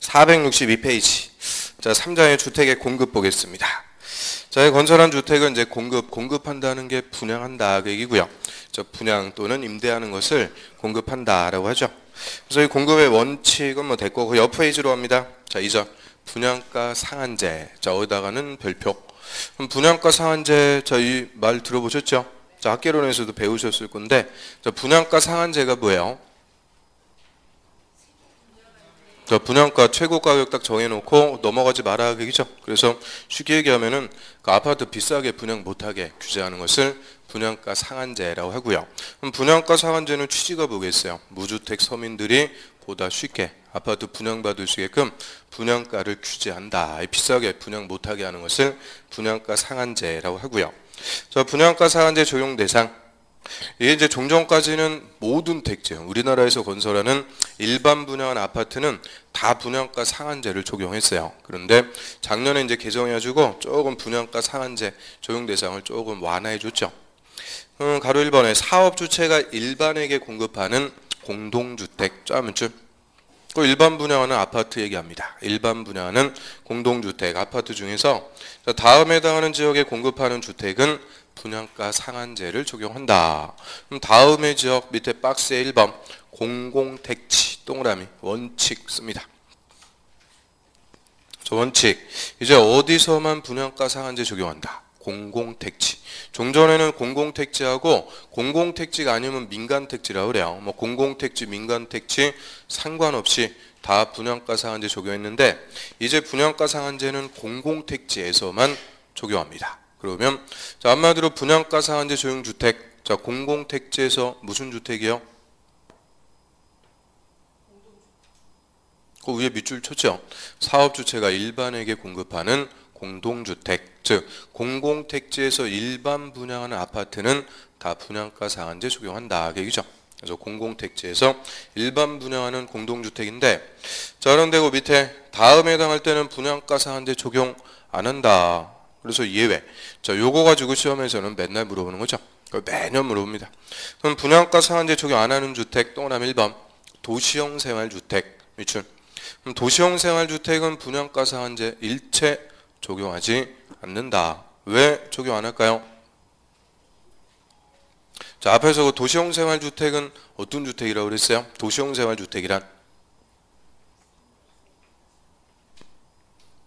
462페이지. 자, 3장의 주택의 공급 보겠습니다. 자, 건설한 주택은 이제 공급한다는 게 분양한다 그 얘기고요. 저 분양 또는 임대하는 것을 공급한다라고 하죠. 그래서 이 공급의 원칙은 뭐 됐고, 그 옆 페이지로 합니다. 자, 2절. 분양가 상한제. 자, 어디다가는 별표. 그럼 분양가 상한제, 자, 이 말 들어보셨죠? 자, 학개론에서도 배우셨을 건데, 자, 분양가 상한제가 뭐예요? 자, 분양가 최고 가격 딱 정해놓고 넘어가지 마라 그얘기죠. 그래서 쉽게 얘기하면은 그 아파트 비싸게 분양 못하게 규제하는 것을 분양가 상한제라고 하고요. 그럼 분양가 상한제는 취지가 뭐겠어요? 무주택 서민들이 보다 쉽게 아파트 분양받을 수 있게끔 분양가를 규제한다. 비싸게 분양 못하게 하는 것을 분양가 상한제라고 하고요. 자, 분양가 상한제 적용 대상. 이게 이제 종전까지는 모든 택지요. 우리나라에서 건설하는 일반 분양한 아파트는 다 분양가 상한제를 적용했어요. 그런데 작년에 이제 개정해가지고 조금 분양가 상한제 적용 대상을 조금 완화해줬죠. 가로 1번에 사업주체가 일반에게 공급하는 공동주택. 짜면쯤. 그 일반 분양하는 아파트 얘기합니다. 일반 분양하는 공동주택 아파트 중에서 다음에 해당하는 지역에 공급하는 주택은 분양가 상한제를 적용한다. 그럼 다음의 지역 밑에 박스에 1번 공공택지 동그라미 원칙 씁니다. 저 원칙 이제 어디서만 분양가 상한제 적용한다. 공공택지. 종전에는 공공택지하고 공공택지가 아니면 민간택지라고 그래요. 뭐 공공택지, 민간택지 상관없이 다 분양가 상한제 적용했는데 이제 분양가 상한제는 공공택지에서만 적용합니다. 그러면 자, 한마디로 분양가 상한제 적용 주택. 자, 공공택지에서 무슨 주택이요? 그 위에 밑줄 쳤죠. 사업주체가 일반에게 공급하는 공동주택. 즉 공공택지에서 일반 분양하는 아파트는 다 분양가 상한제 적용한다. 그 얘기죠. 그래서 공공택지에서 일반 분양하는 공동주택인데 자, 그런데 그 밑에 다음에 해당할 때는 분양가 상한제 적용 안 한다. 그래서 예외. 자, 요거 가지고 시험에서는 맨날 물어보는 거죠. 매년 물어봅니다. 그럼 분양가 상한제 적용 안 하는 주택 동그라미 1번 도시형 생활주택 밑줄. 그럼 도시형 생활주택은 분양가 상한제 일체 적용하지 않는다. 왜 적용 안 할까요? 자, 앞에서 그 도시형 생활주택은 어떤 주택이라고 그랬어요? 도시형 생활주택이란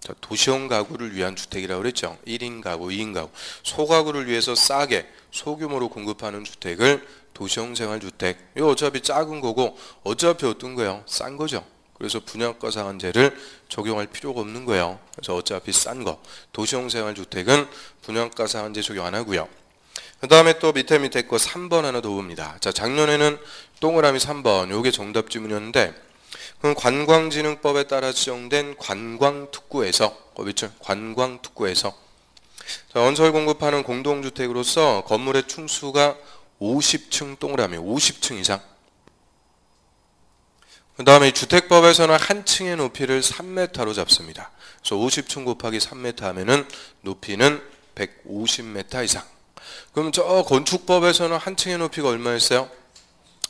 자, 도시형 가구를 위한 주택이라고 그랬죠. 1인 가구, 2인 가구. 소가구를 위해서 싸게 소규모로 공급하는 주택을 도시형 생활주택. 이거 어차피 작은 거고 어차피 어떤 거예요? 싼 거죠. 그래서 분양가 상한제를 적용할 필요가 없는 거예요. 그래서 어차피 싼 거. 도시형 생활주택은 분양가 상한제 적용 안 하고요. 그 다음에 또 밑에 거 3번 하나 더 봅니다. 자, 작년에는 동그라미 3번. 요게 정답 지문이었는데 그럼 관광진흥법에 따라 지정된 관광특구에서 관광특구에서 자, 건설 공급하는 공동주택으로서 건물의 층수가 50층 동그라미 50층 이상. 그 다음에 이 주택법에서는 한 층의 높이를 3m로 잡습니다. 그래서 50층 곱하기 3m 하면은 높이는 150m 이상. 그럼 저 건축법에서는 한 층의 높이가 얼마였어요?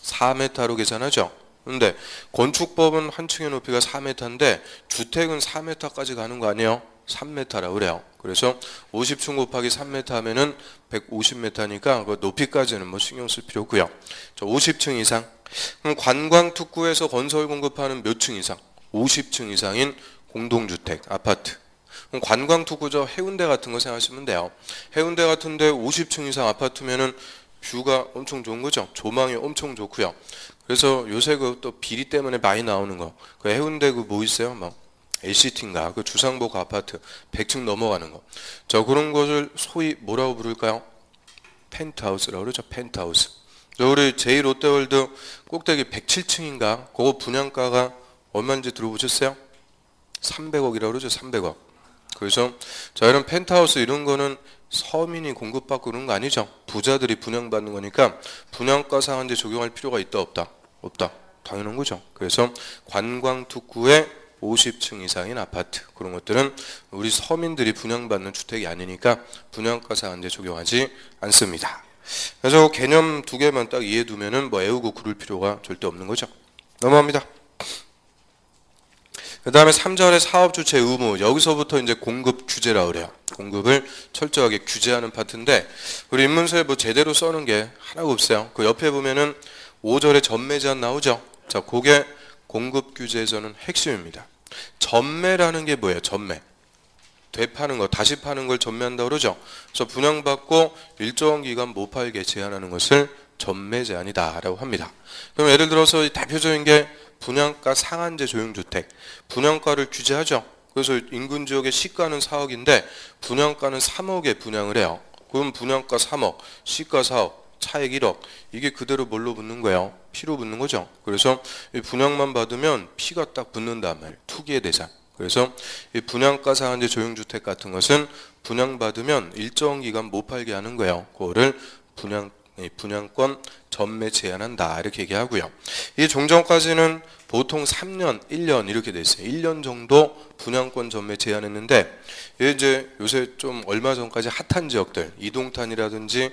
4m로 계산하죠. 근데 건축법은 한 층의 높이가 4m인데 주택은 4m까지 가는 거 아니에요? 3m라고 그래요. 그래서 50층 곱하기 3m 하면은 150m니까 그 높이까지는 뭐 신경 쓸 필요 없고요. 저 50층 이상. 그럼 관광특구에서 건설 공급하는 몇 층 이상? 50층 이상인 공동주택, 아파트. 그럼 관광특구 저 해운대 같은 거 생각하시면 돼요. 해운대 같은데 50층 이상 아파트면은 뷰가 엄청 좋은 거죠. 조망이 엄청 좋고요. 그래서 요새 그 또 비리 때문에 많이 나오는 거. 그 해운대 그 뭐 있어요? 뭐 LCT인가? 그 주상복 아파트 100층 넘어가는 거. 저 그런 것을 소위 뭐라고 부를까요? 펜트하우스라고 그러죠. 펜트하우스. 저 우리 제2롯데월드 꼭대기 107층인가? 그거 분양가가 얼마인지 들어보셨어요? 300억이라고 그러죠. 300억. 그래서 자, 이런 펜트하우스 이런 거는 서민이 공급받고 그런 거 아니죠. 부자들이 분양받는 거니까 분양가 상한제 적용할 필요가 있다 없다? 없다. 당연한 거죠. 그래서 관광특구에 50층 이상인 아파트 그런 것들은 우리 서민들이 분양받는 주택이 아니니까 분양가 상한제 적용하지 않습니다. 그래서 개념 두 개만 딱 이해해 두면은 뭐 애우고 그럴 필요가 절대 없는 거죠. 넘어갑니다. 그 다음에 3절의 사업주체 의무, 여기서부터 이제 공급 규제라 그래요. 공급을 철저하게 규제하는 파트인데 우리 인문서에 뭐 제대로 써는 게 하나가 없어요. 그 옆에 보면은 5절에 전매 제한 나오죠. 자, 그게 공급 규제에서는 핵심입니다. 전매라는 게 뭐예요? 전매. 되파는 거, 다시 파는 걸 전매한다고 그러죠. 그래서 분양받고 일정 기간 못 팔게 제한하는 것을 전매 제한이다라고 합니다. 그럼 예를 들어서 대표적인 게 분양가 상한제 조용주택. 분양가를 규제하죠. 그래서 인근 지역의 시가는 4억인데 분양가는 3억에 분양을 해요. 그럼 분양가 3억, 시가 4억, 차액 1억. 이게 그대로 뭘로 붙는 거예요? 피로 붙는 거죠. 그래서 이 분양만 받으면 피가 딱 붙는단 말이에요. 투기의 대상. 그래서 이 분양가 상한제 조용주택 같은 것은 분양받으면 일정 기간 못 팔게 하는 거예요. 그거를 분양권 전매 제한한다 이렇게 얘기하고요. 이 종전까지는 보통 3년, 1년 이렇게 돼 있어요. 1년 정도 분양권 전매 제한했는데 이제 요새 좀 얼마 전까지 핫한 지역들 이동탄이라든지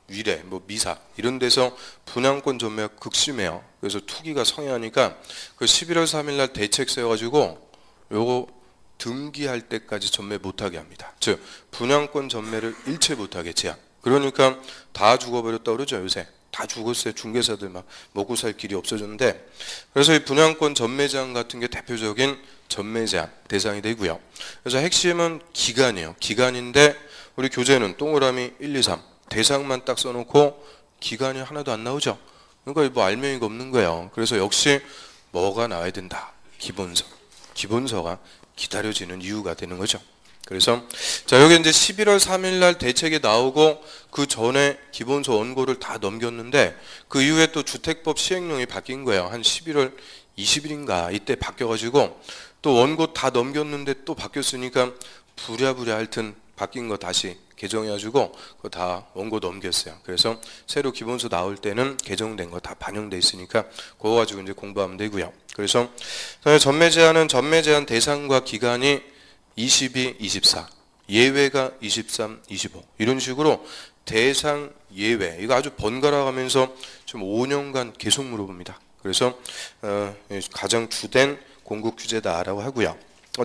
위례, 뭐 미사 이런 데서 분양권 전매가 극심해요. 그래서 투기가 성행하니까 그 11월 3일 날 대책 세워가지고 요거 등기할 때까지 전매 못하게 합니다. 즉 분양권 전매를 일체 못하게 제한. 그러니까 다 죽어버렸다 그러죠. 요새 다 죽었어요. 중개사들 막 먹고 살 길이 없어졌는데 그래서 이 분양권 전매 제한 같은 게 대표적인 전매 제한 대상이 되고요. 그래서 핵심은 기간이에요. 기간인데 우리 교재는 동그라미 1, 2, 3 대상만 딱 써놓고 기간이 하나도 안 나오죠. 그러니까 뭐 알맹이가 없는 거예요. 그래서 역시 뭐가 나와야 된다. 기본서. 기본서가 기다려지는 이유가 되는 거죠. 그래서 자 여기 이제 11월 3일 날 대책이 나오고 그 전에 기본서 원고를 다 넘겼는데 그 이후에 또 주택법 시행령이 바뀐 거예요. 한 11월 20일인가 이때 바뀌어가지고 또 원고 다 넘겼는데 또 바뀌었으니까 부랴부랴 하여튼 바뀐 거 다시 개정해가지고 그거 다 원고 넘겼어요. 그래서 새로 기본서 나올 때는 개정된 거 다 반영돼 있으니까 그거 가지고 이제 공부하면 되고요. 그래서 전매 제한은 전매 제한 대상과 기간이 22, 24, 예외가 23, 25 이런 식으로 대상 예외 이거 아주 번갈아가면서 좀 5년간 계속 물어봅니다. 그래서 가장 주된 공급 규제다라고 하고요.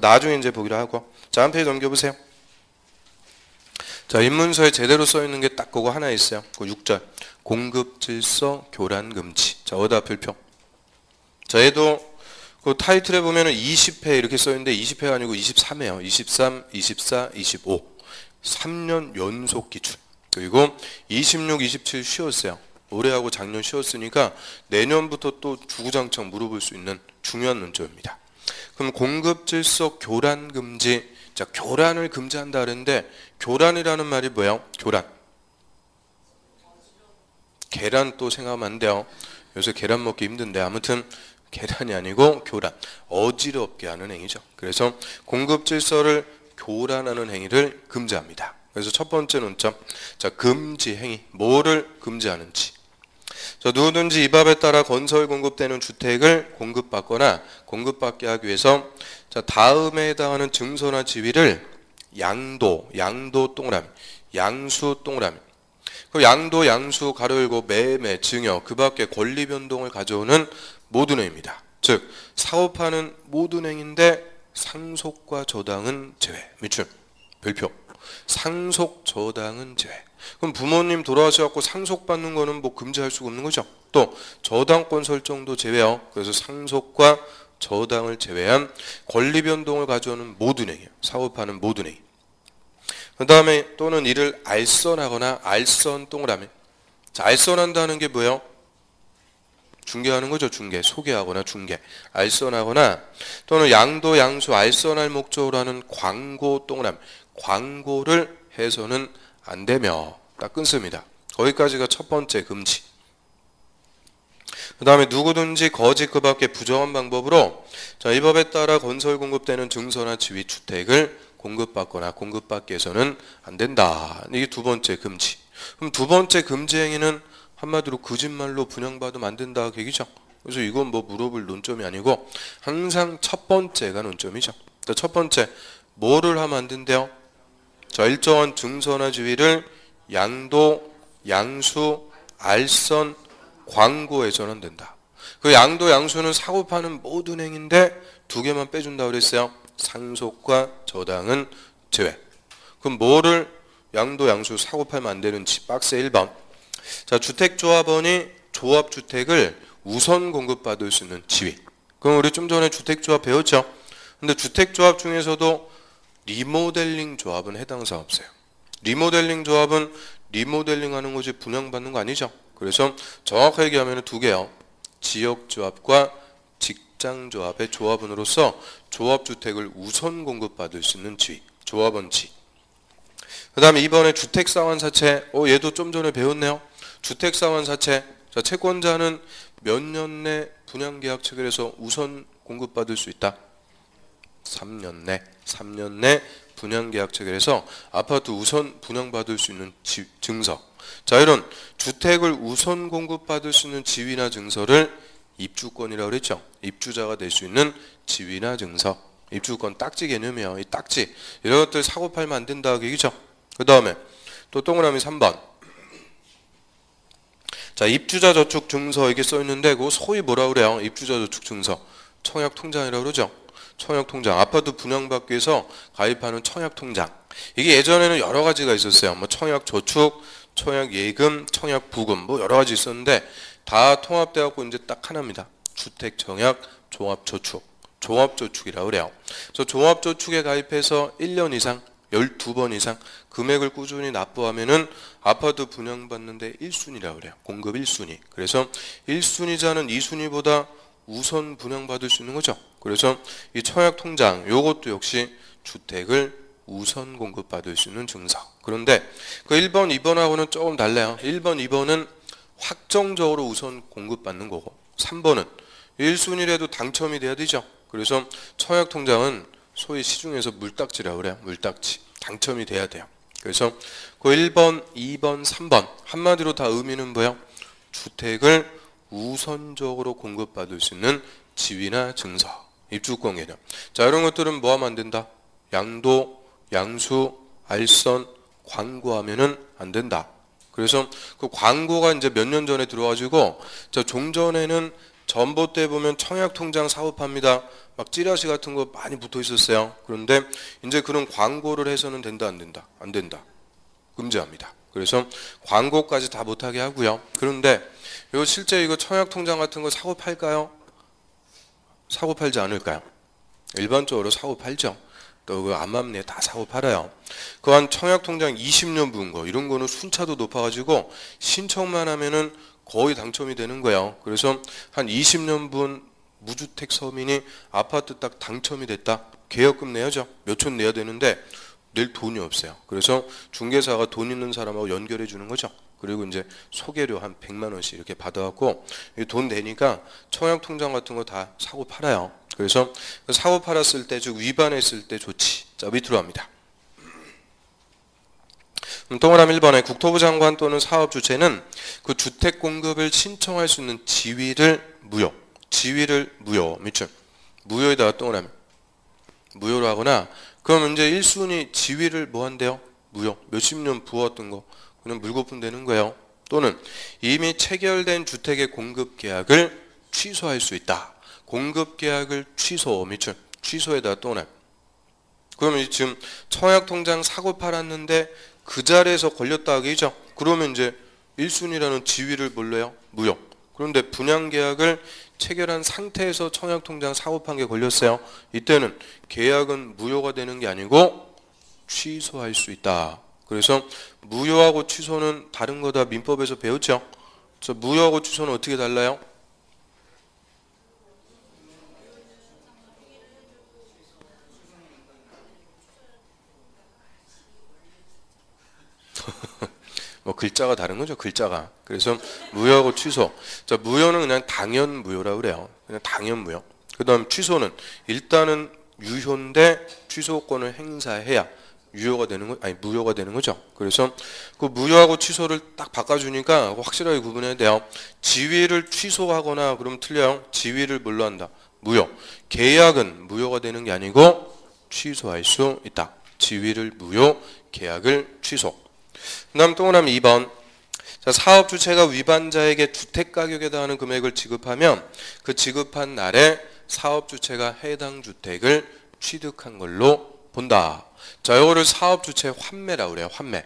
나중에 이제 보기로 하고 자 한 페이지 넘겨보세요. 자, 인문서에 제대로 써 있는 게 딱 그거 하나 있어요. 그 6절. 공급 질서 교란 금지. 자, 어디다 별표. 자, 얘도 그 타이틀에 보면은 20회 이렇게 써 있는데 20회가 아니고 23회요. 23, 24, 25. 3년 연속 기출. 그리고 26, 27 쉬었어요. 올해하고 작년 쉬었으니까 내년부터 또 주구장창 물어볼 수 있는 중요한 논점입니다. 그럼 공급 질서 교란 금지. 자, 교란을 금지한다 그랬는데 교란이라는 말이 뭐예요? 교란. 계란 또 생각하면 안 돼요. 요새 계란 먹기 힘든데 아무튼 계란이 아니고 교란. 어지럽게 하는 행위죠. 그래서 공급 질서를 교란하는 행위를 금지합니다. 그래서 첫 번째 논점. 자, 금지 행위. 뭐를 금지하는지. 자, 누구든지 이 법에 따라 건설 공급되는 주택을 공급받거나 공급받게 하기 위해서 자, 다음에 해당하는 증서나 지위를 양도 동그라미, 양수 동그라미. 그 양도, 양수, 가로 열고 매매, 증여, 그 밖에 권리 변동을 가져오는 모든 행위입니다. 즉 사업하는 모든 행위인데 상속과 저당은 제외. 밑줄 별표. 상속 저당은 제외. 그럼 부모님 돌아가셔갖고 상속받는 거는 뭐 금지할 수가 없는 거죠. 또 저당권 설정도 제외요. 그래서 상속과 저당을 제외한 권리 변동을 가져오는 모든 행위, 사업하는 모든 행위. 그 다음에 또는 이를 알선하거나 알선 동그라미. 자, 알선한다는 게 뭐예요? 중개하는 거죠. 중개, 소개하거나 중개. 알선하거나 또는 양도, 양수, 알선할 목적으로 하는 광고 동그라미. 광고를 해서는 안 되며 딱 끊습니다. 거기까지가 첫 번째 금지. 그 다음에 누구든지 거짓 그 밖에 부정한 방법으로 자, 이 법에 따라 건설 공급되는 증서나 지위 주택을 공급받거나 공급받기 위해서는 안 된다. 이게 두 번째 금지. 그럼 두 번째 금지 행위는 한마디로 거짓말로 분양받으면 안 된다 그 얘기죠. 그래서 이건 뭐 물어볼 논점이 아니고 항상 첫 번째가 논점이죠. 첫 번째 뭐를 하면 안 된대요? 자, 일정한 증서나 지위를 양도, 양수, 알선, 광고해서는 된다. 그 양도, 양수는 사고 파는 모든 행위인데 두 개만 빼준다 그랬어요. 상속과 저당은 제외. 그럼 뭐를 양도 양수 사고 팔면 안 되는지 박스 1번. 자, 주택조합원이 조합주택을 우선 공급받을 수 있는 지위. 그럼 우리 좀 전에 주택조합 배웠죠? 근데 주택조합 중에서도 리모델링 조합은 해당 사항 없어요. 리모델링 조합은 리모델링 하는 거지 분양받는 거 아니죠? 그래서 정확하게 얘기하면 두 개요. 지역조합과 직장조합의 조합원으로서 조합주택을 우선 공급받을 수 있는 지위. 조합원 지위. 그 다음에 이번에 주택사환사채. 얘도 좀 전에 배웠네요. 주택사환사채. 자, 채권자는 몇 년 내 분양계약 체결해서 우선 공급받을 수 있다. 3년 내. 3년 내 분양계약 체결해서 아파트 우선 분양받을 수 있는 증서. 자, 이런 주택을 우선 공급받을 수 있는 지위나 증서를 입주권이라고 그랬죠. 입주자가 될 수 있는 지위나 증서. 입주권 딱지 개념이에요. 이 딱지. 이런 것들 사고 팔면 안 된다 얘기죠. 그 다음에 또 동그라미 3번. 자, 입주자 저축 증서 이게 써 있는데 그거 소위 뭐라 그래요? 입주자 저축 증서. 청약 통장이라고 그러죠. 청약 통장. 아파트 분양받기 위해서 가입하는 청약 통장. 이게 예전에는 여러 가지가 있었어요. 뭐 청약 저축, 청약 예금, 청약 부금 뭐 여러 가지 있었는데 다 통합돼 갖고 이제 딱 하나입니다. 주택 청약 종합 저축. 종합 저축이라고 그래요. 그래서 종합 저축에 가입해서 1년 이상 12번 이상 금액을 꾸준히 납부하면은 아파트 분양받는데 1순위라고 그래요. 공급 1순위. 그래서 1순위자는 2순위보다 우선 분양받을 수 있는 거죠. 그래서 이 청약통장 요것도 역시 주택을 우선 공급받을 수 있는 증서. 그런데 그 1번, 2번하고는 조금 달라요. 1번, 2번은 확정적으로 우선 공급받는 거고 3번은 1순위라도 당첨이 돼야 되죠. 그래서 청약통장은 소위 시중에서 물딱지라고 그래요. 물딱지. 당첨이 돼야 돼요. 그래서 그 1번, 2번, 3번 한마디로 다 의미는 뭐예요? 주택을 우선적으로 공급받을 수 있는 지위나 증서. 입주권 개념. 자, 이런 것들은 뭐 하면 안 된다? 양도, 양수, 알선, 광고하면은 안 된다. 그래서 그 광고가 이제 몇 년 전에 들어와가지고 자, 종전에는 전봇대 보면 청약통장 사업합니다. 막 찌라시 같은 거 많이 붙어 있었어요. 그런데 이제 그런 광고를 해서는 된다, 안 된다? 안 된다. 금지합니다. 그래서 광고까지 다 못하게 하고요. 그런데 이거 실제 이거 청약통장 같은 거 사고 팔까요? 사고 팔지 않을까요? 일반적으로 사고 팔죠. 또 그 암암리에 다 사고 팔아요. 그 한 청약통장 20년 부은 거 이런 거는 순차도 높아가지고 신청만 하면은 거의 당첨이 되는 거예요. 그래서 한 20년 부은 무주택 서민이 아파트 딱 당첨이 됐다. 계약금 내야죠. 몇 천 내야 되는데 낼 돈이 없어요. 그래서 중개사가 돈 있는 사람하고 연결해 주는 거죠. 그리고 이제 소개료 한 100만 원씩 이렇게 받아갖고 돈 내니까 청약통장 같은 거 다 사고 팔아요. 그래서 사고 팔았을 때, 즉 위반했을 때 조치. 자, 밑으로 합니다. 동그라미 1번에 국토부 장관 또는 사업주체는 그 주택 공급을 신청할 수 있는 지위를 무효. 지위를 무효. 밑줄. 무효에다가 동그라미. 무효로 하거나 그럼 이제 1순위 지위를 뭐 한대요? 무효. 몇십 년 부었던 거 그냥 물거품 되는 거예요. 또는 이미 체결된 주택의 공급 계약을 취소할 수 있다. 공급 계약을 취소. 밑줄. 취소에다가 동그라미. 그러면 지금 청약통장 사고 팔았는데 그 자리에서 걸렸다 하기죠. 그러면 이제 1순위라는 지위를 몰래요? 무효. 그런데 분양계약을 체결한 상태에서 청약통장 사고 판 게 걸렸어요. 이때는 계약은 무효가 되는 게 아니고 취소할 수 있다. 그래서 무효하고 취소는 다른 거다 민법에서 배웠죠. 그래서 무효하고 취소는 어떻게 달라요? 뭐 글자가 다른 거죠. 글자가. 그래서 무효하고 취소. 자, 무효는 그냥 당연 무효라고 그래요. 그냥 당연 무효. 그 다음 취소는 일단은 유효인데 취소권을 행사해야 유효가 되는 거, 아니 무효가 되는 거죠. 그래서 그 무효하고 취소를 딱 바꿔주니까 확실하게 구분해야 돼요. 지위를 취소하거나 그러면 틀려요. 지위를 뭘로 한다? 무효. 계약은 무효가 되는 게 아니고 취소할 수 있다. 지위를 무효, 계약을 취소. 그 다음 동그라미 2번. 자, 사업주체가 위반자에게 주택가격에 해당하는 금액을 지급하면 그 지급한 날에 사업주체가 해당 주택을 취득한 걸로 본다. 자, 이거를 사업주체 환매라고 그래요. 환매.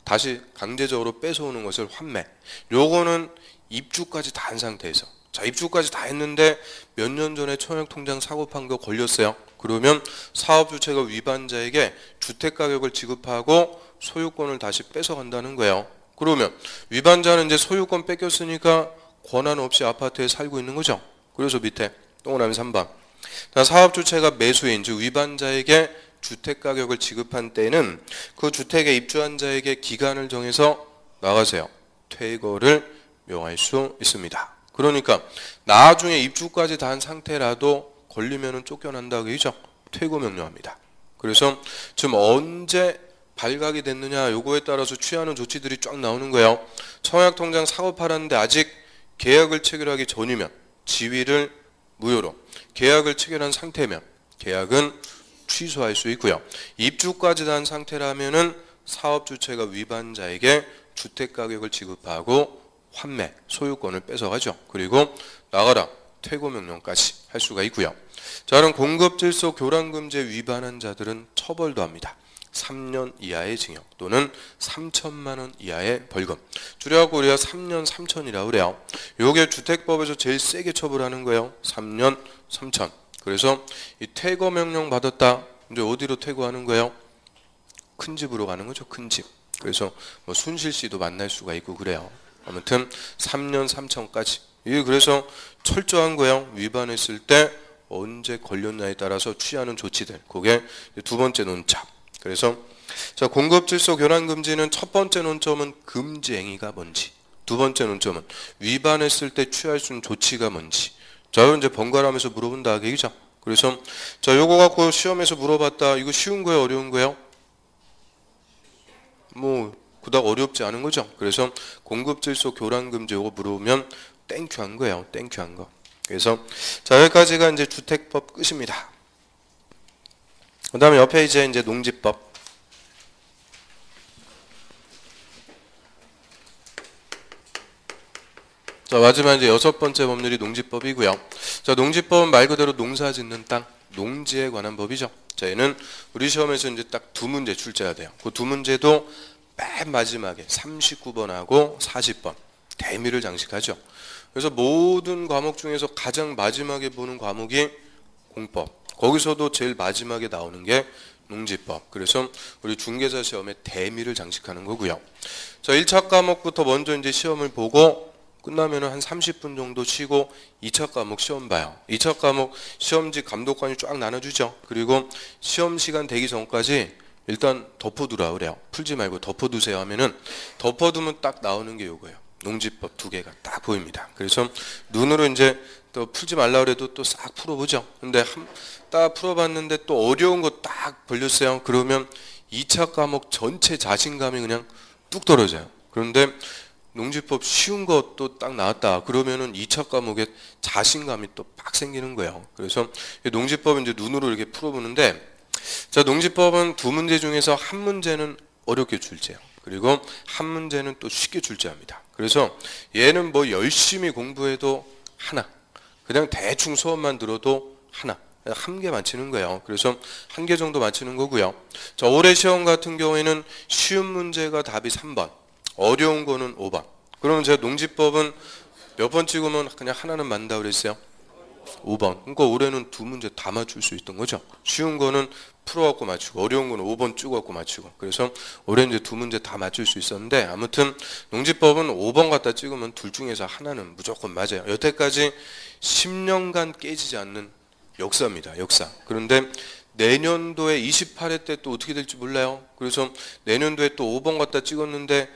다시 강제적으로 뺏어오는 것을 환매. 요거는 입주까지 다 한 상태에서. 자, 입주까지 다 했는데 몇 년 전에 청약통장 사고 판거 걸렸어요. 그러면 사업주체가 위반자에게 주택가격을 지급하고 소유권을 다시 뺏어간다는 거예요. 그러면 위반자는 이제 소유권 뺏겼으니까 권한 없이 아파트에 살고 있는 거죠. 그래서 밑에 동그라미 3번. 자, 사업주체가 매수인, 즉 위반자에게 주택가격을 지급한 때는 그 주택에 입주한 자에게 기간을 정해서 나가세요. 퇴거를 명할 수 있습니다. 그러니까 나중에 입주까지 다 한 상태라도 걸리면은 쫓겨난다 그죠? 퇴거 명령합니다. 그래서 지금 언제 발각이 됐느냐 요거에 따라서 취하는 조치들이 쫙 나오는 거예요. 청약통장 사고 팔았는데 아직 계약을 체결하기 전이면 지위를 무효로, 계약을 체결한 상태면 계약은 취소할 수 있고요. 입주까지 다 한 상태라면은 사업주체가 위반자에게 주택가격을 지급하고 환매, 소유권을 뺏어가죠. 그리고 나가라, 퇴거 명령까지 할 수가 있고요. 자, 그럼 공급질서 교란금지에 위반한 자들은 처벌도 합니다. 3년 이하의 징역 또는 3천만 원 이하의 벌금. 줄여갖고 우리가 3년 3천이라고 그래요. 요게 주택법에서 제일 세게 처벌하는 거예요. 3년 3천. 그래서 이 퇴거 명령 받았다. 이제 어디로 퇴거하는 거예요? 큰 집으로 가는 거죠. 큰 집. 그래서 뭐 순실씨도 만날 수가 있고 그래요. 아무튼 3년 3천까지. 이게 그래서 철저한 거예요. 위반했을 때 언제 걸렸냐에 따라서 취하는 조치들. 그게 두 번째 논점. 그래서 자, 공급질서 교란금지는 첫 번째 논점은 금지 행위가 뭔지, 두 번째 논점은 위반했을 때 취할 수 있는 조치가 뭔지. 자, 이건 이제 번갈아가면서 물어본다 얘기죠. 그래서 자, 요거 갖고 시험에서 물어봤다. 이거 쉬운 거예요, 어려운 거예요? 뭐 그닥 어렵지 않은 거죠. 그래서 공급질서 교란금지 요거 물어보면 땡큐한 거예요. 땡큐한 거. 그래서 자, 여기까지가 이제 주택법 끝입니다. 그 다음에 옆에 이제 농지법. 자, 마지막 이제 6번째 법률이 농지법이고요. 자, 농지법은 말 그대로 농사 짓는 땅, 농지에 관한 법이죠. 자, 얘는 우리 시험에서 이제 딱 두 문제 출제해야 돼요. 그 두 문제도 맨 마지막에 39번하고 40번 대미를 장식하죠. 그래서 모든 과목 중에서 가장 마지막에 보는 과목이 공법. 거기서도 제일 마지막에 나오는 게 농지법. 그래서 우리 중개사 시험에 대미를 장식하는 거고요. 자, 1차 과목부터 먼저 이제 시험을 보고 끝나면은 한 30분 정도 쉬고 2차 과목 시험 봐요. 2차 과목 시험지 감독관이 쫙 나눠주죠. 그리고 시험 시간 되기 전까지 일단 덮어두라 그래요. 풀지 말고 덮어두세요 하면은 덮어두면 딱 나오는 게 요거예요. 농지법 두 개가 딱 보입니다. 그래서 눈으로 이제 또 풀지 말라 그래도 또 싹 풀어보죠. 근데 딱 풀어봤는데 또 어려운 거 딱 걸렸어요. 그러면 2차 과목 전체 자신감이 그냥 뚝 떨어져요. 그런데 농지법 쉬운 것도 딱 나왔다. 그러면은 2차 과목에 자신감이 또 빡 생기는 거예요. 그래서 농지법은 이제 눈으로 이렇게 풀어보는데, 자, 농지법은 두 문제 중에서 한 문제는 어렵게 출제해요. 그리고 한 문제는 또 쉽게 출제합니다. 그래서 얘는 뭐 열심히 공부해도 하나, 그냥 대충 수업만 들어도 하나, 한 개 맞히는 거예요. 그래서 한 개 정도 맞히는 거고요. 자, 올해 시험 같은 경우에는 쉬운 문제가 답이 3번, 어려운 거는 5번. 그러면 제가 농지법은 몇 번 찍으면 그냥 하나는 맞는다 그랬어요? 5번. 그러니까 올해는 두 문제 다 맞출 수 있던 거죠. 쉬운 거는 풀어갖고 맞추고, 어려운 거는 5번 찍어갖고 맞추고. 그래서 올해 이제 두 문제 다 맞출 수 있었는데, 아무튼 농지법은 5번 갖다 찍으면 둘 중에서 하나는 무조건 맞아요. 여태까지 10년간 깨지지 않는 역사입니다. 역사. 그런데 내년도에 28회 때 또 어떻게 될지 몰라요. 그래서 내년도에 또 5번 갖다 찍었는데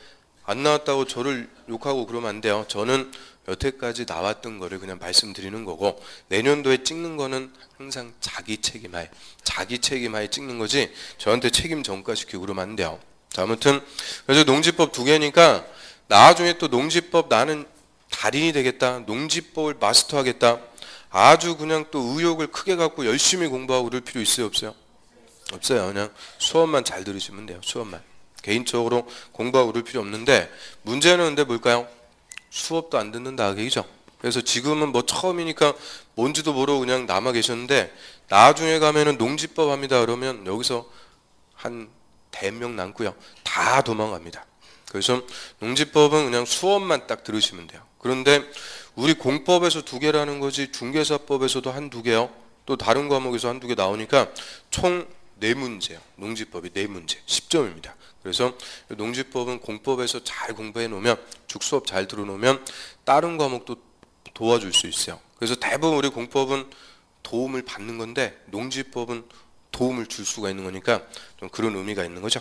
안 나왔다고 저를 욕하고 그러면 안 돼요. 저는 여태까지 나왔던 거를 그냥 말씀드리는 거고, 내년도에 찍는 거는 항상 자기 책임하에 찍는 거지 저한테 책임 전가시키고 그러면 안 돼요. 자, 아무튼 그래서 농지법 두 개니까 나중에 또 농지법 나는 달인이 되겠다, 농지법을 마스터하겠다, 아주 그냥 또 의욕을 크게 갖고 열심히 공부하고 그럴 필요 있어요, 없어요? 없어요. 그냥 수업만 잘 들으시면 돼요. 수업만. 개인적으로 공부하고 그럴 필요 없는데, 문제는 근데 뭘까요? 수업도 안 듣는다 얘기죠. 그래서 지금은 뭐 처음이니까 뭔지도 모르고 그냥 남아 계셨는데 나중에 가면은 농지법 합니다. 그러면 여기서 한 대명 남고요. 다 도망갑니다. 그래서 농지법은 그냥 수업만 딱 들으시면 돼요. 그런데 우리 공법에서 2개라는 거지 중개사법에서도 한 2개요. 또 다른 과목에서 한 2개 나오니까 총 4문제요. 농지법이 4문제. 10점입니다. 그래서 농지법은 공법에서 잘 공부해 놓으면 쭉 수업 잘 들어 놓으면 다른 과목도 도와줄 수 있어요. 그래서 대부분 우리 공법은 도움을 받는 건데 농지법은 도움을 줄 수가 있는 거니까 좀 그런 의미가 있는 거죠.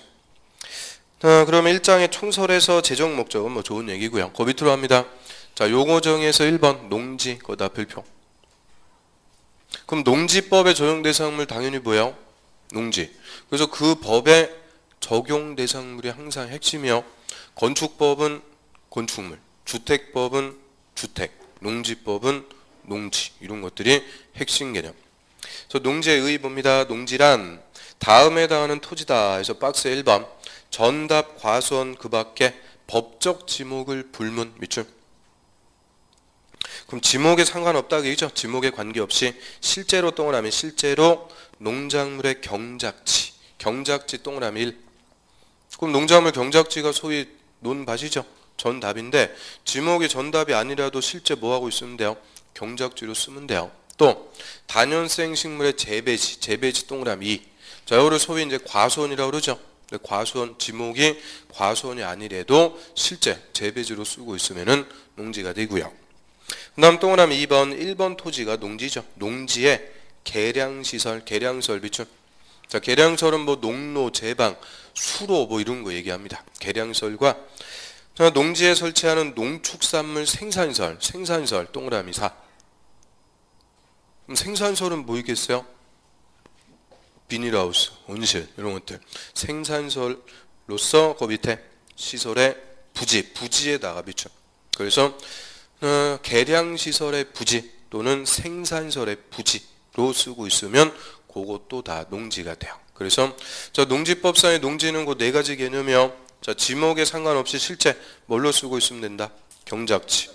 그러면 1장의 총설에서 재정 목적은 뭐 좋은 얘기고요. 그 밑으로 합니다. 자, 용어 정의에서 1번 농지, 거다 별표. 그럼 농지법의 적용 대상물 당연히 뭐예요? 농지. 그래서 그 법의 적용 대상물이 항상 핵심이요. 건축법은 건축물, 주택법은 주택, 농지법은 농지, 이런 것들이 핵심 개념. 그래서 농지의 의의 봅니다. 농지란 다음에 해당하는 토지다 해서 박스 1번 전답 과수원 그 밖에 법적 지목을 불문 밑줄. 그럼 지목에 상관없다 그얘기죠. 지목에 관계없이 실제로 동그라미 실제로 농작물의 경작지, 경작지 동그라미 1. 그럼 농작물 경작지가 소위 논밭이죠. 전답인데 지목이 전답이 아니라도 실제 뭐하고 있으면 돼요? 경작지로 쓰면 돼요. 또 단연생 식물의 재배지, 재배지 동그라미 2. 자, 이거를 소위 이제 과수원이라고 그러죠. 과수원, 지목이 과수원이 아니래도 실제 재배지로 쓰고 있으면은 농지가 되고요. 그 다음 동그라미 2번 1번 토지가 농지죠. 농지의 계량시설, 계량설 비춘. 자, 계량설은 뭐 농로, 제방, 수로 뭐 이런 거 얘기합니다. 계량설과 자, 농지에 설치하는 농축산물 생산설, 생산설 동그라미 4. 그럼 생산설은 뭐 있겠어요? 비닐하우스, 온실 이런 것들. 생산설로서 그 밑에 시설의 부지, 부지에다가 비춘. 그래서 계량시설의 부지 또는 생산설의 부지로 쓰고 있으면 그것도 다 농지가 돼요. 그래서 자, 농지법상의 농지는 그 4가지 개념이요. 자, 지목에 상관없이 실제 뭘로 쓰고 있으면 된다? 경작지,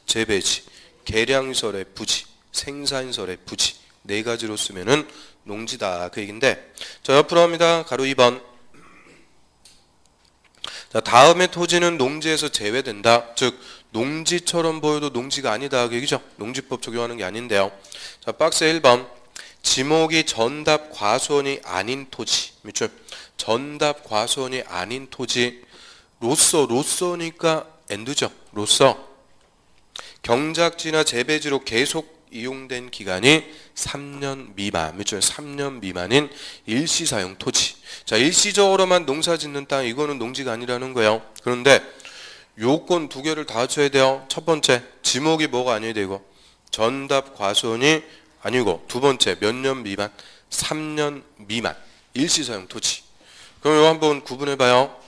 재배지, 계량설의 부지, 생산설의 부지 4가지로 쓰면은 농지다 그 얘기인데 자, 옆으로 합니다. 가로 2번. 자, 다음의 토지는 농지에서 제외된다. 즉 농지처럼 보여도 농지가 아니다 그 얘기죠. 농지법 적용하는 게 아닌데요. 자, 박스 1번 지목이 전답 과수원이 아닌 토지 밑줄. 전답 과수원이 아닌 토지로서니까 엔드죠. 로서 경작지나 재배지로 계속 이용된 기간이 3년 미만 밑줄 3년 미만인 일시사용 토지. 자, 일시적으로만 농사 짓는 땅 이거는 농지가 아니라는 거예요. 그런데 요건 2개를 다 갖춰야 돼요. 첫 번째 지목이 뭐가 아니어야 되고 전답 과수원이 아니고 두 번째 몇 년 미만? 3년 미만 일시사용 토지. 그럼 이거 한번 구분해 봐요.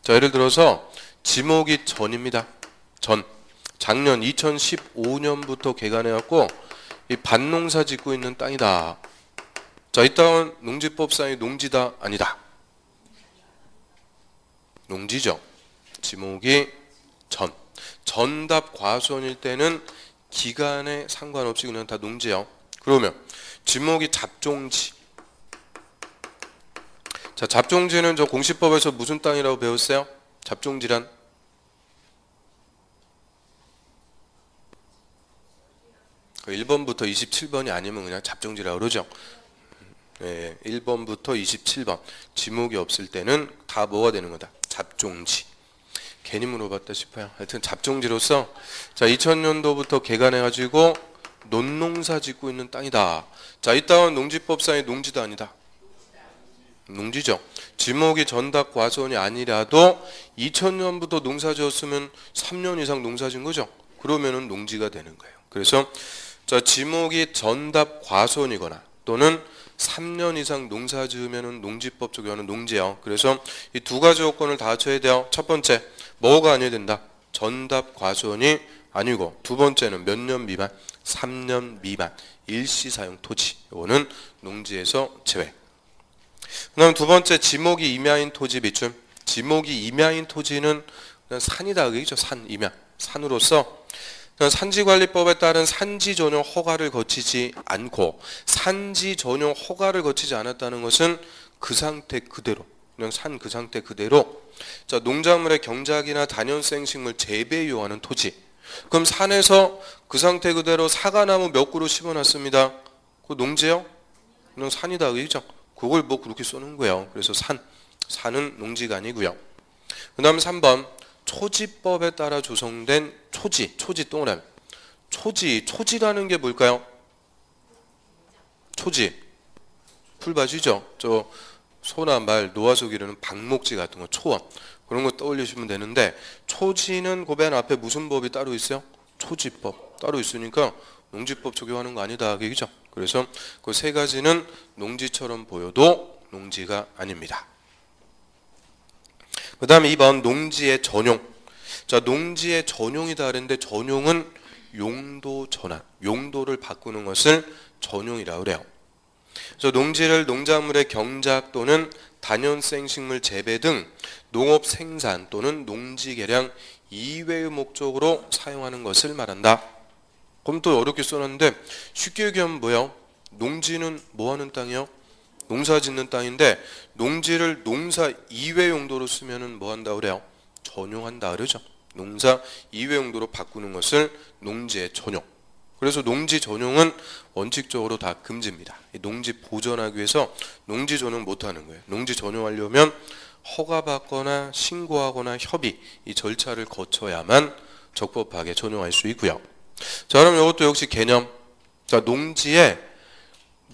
자, 예를 들어서 지목이 전입니다. 전. 작년 2015년부터 개간해 갖고 이 밭농사 짓고 있는 땅이다. 자, 이 땅은 농지법상의 농지다 아니다. 농지죠. 지목이 전. 전답 과수원일 때는 기간에 상관없이 그냥 다 농지예요. 그러면 지목이 잡종지. 자, 잡종지는 저 공시법에서 무슨 땅이라고 배웠어요? 잡종지란 1번부터 27번이 아니면 그냥 잡종지라고 그러죠. 네, 1번부터 27번 지목이 없을 때는 다 뭐가 되는 거다? 잡종지. 괜히 물어봤다 싶어요. 하여튼 잡종지로서 자, 2000년도부터 개간해가지고 논농사 짓고 있는 땅이다. 자, 이 땅은 농지법상의 농지도 아니다. 농지죠. 지목이 전답 과수원이 아니라도 2000년부터 농사 지었으면 3년 이상 농사 지은 거죠. 그러면은 농지가 되는 거예요. 그래서 자, 지목이 전답 과수원이거나 또는 3년 이상 농사 지으면은 농지법 적용하는 농지예요. 그래서 이 2가지 요건을 다 갖춰야 돼요. 첫 번째 뭐가 아니어야 된다? 전답 과수원이 아니고 두 번째는 몇 년 미만? 3년 미만 일시사용 토지. 이거는 농지에서 제외. 그 다음 두 번째 지목이 임야인 토지 비춤. 지목이 임야인 토지는 그냥 산이다 그겠죠. 산, 임야. 산으로서 산지관리법에 따른 산지 전용 허가를 거치지 않고 산지 전용 허가를 거치지 않았다는 것은 그 상태 그대로, 그냥 산 그 상태 그대로 자, 농작물의 경작이나 다년생식물 재배에 이용하는 토지. 그럼 산에서 그 상태 그대로 사과나무 몇 그루 심어놨습니다. 그 농지요? 그냥 산이다, 그죠? 그걸 뭐 그렇게 써놓은 거예요. 그래서 산은 농지가 아니고요. 그 다음 3번 초지법에 따라 조성된 초지 동그라미. 초지라는 게 뭘까요? 초지. 풀밭이죠. 저 소나 말, 노화속 이르는 방목지 같은 거, 초원. 그런 거 떠올리시면 되는데 초지는 그 맨 앞에 무슨 법이 따로 있어요? 초지법. 따로 있으니까 농지법 적용하는 거 아니다. 그죠? 그래서 그 세 가지는 농지처럼 보여도 농지가 아닙니다. 그 다음에 2번 농지의 전용. 자, 농지의 전용이다 그랬는데 전용은 용도 전환, 용도를 바꾸는 것을 전용이라고 그래요. 그래서 농지를 농작물의 경작 또는 다년생식물 재배 등 농업 생산 또는 농지 개량 이외의 목적으로 사용하는 것을 말한다. 그럼 또 어렵게 써놨는데 쉽게 얘기하면 뭐예요? 농지는 뭐 하는 땅이요? 농사 짓는 땅인데 농지를 농사 이외 용도로 쓰면은 뭐 한다 그래요? 전용한다 그러죠. 농사 이외 용도로 바꾸는 것을 농지의 전용. 그래서 농지 전용은 원칙적으로 다 금지입니다. 농지 보전하기 위해서 농지 전용 못하는 거예요. 농지 전용하려면 허가받거나 신고하거나 협의 이 절차를 거쳐야만 적법하게 전용할 수 있고요. 자, 그럼 이것도 역시 개념. 자, 농지에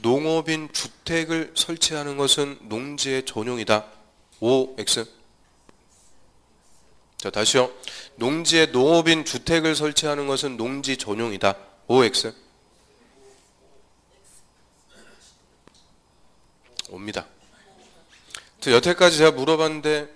농업인 주택을 설치하는 것은 농지의 전용이다. OX. 자, 다시요. 농지에 농업인 주택을 설치하는 것은 농지 전용이다. OX. 옵니다. 여태까지 제가 물어봤는데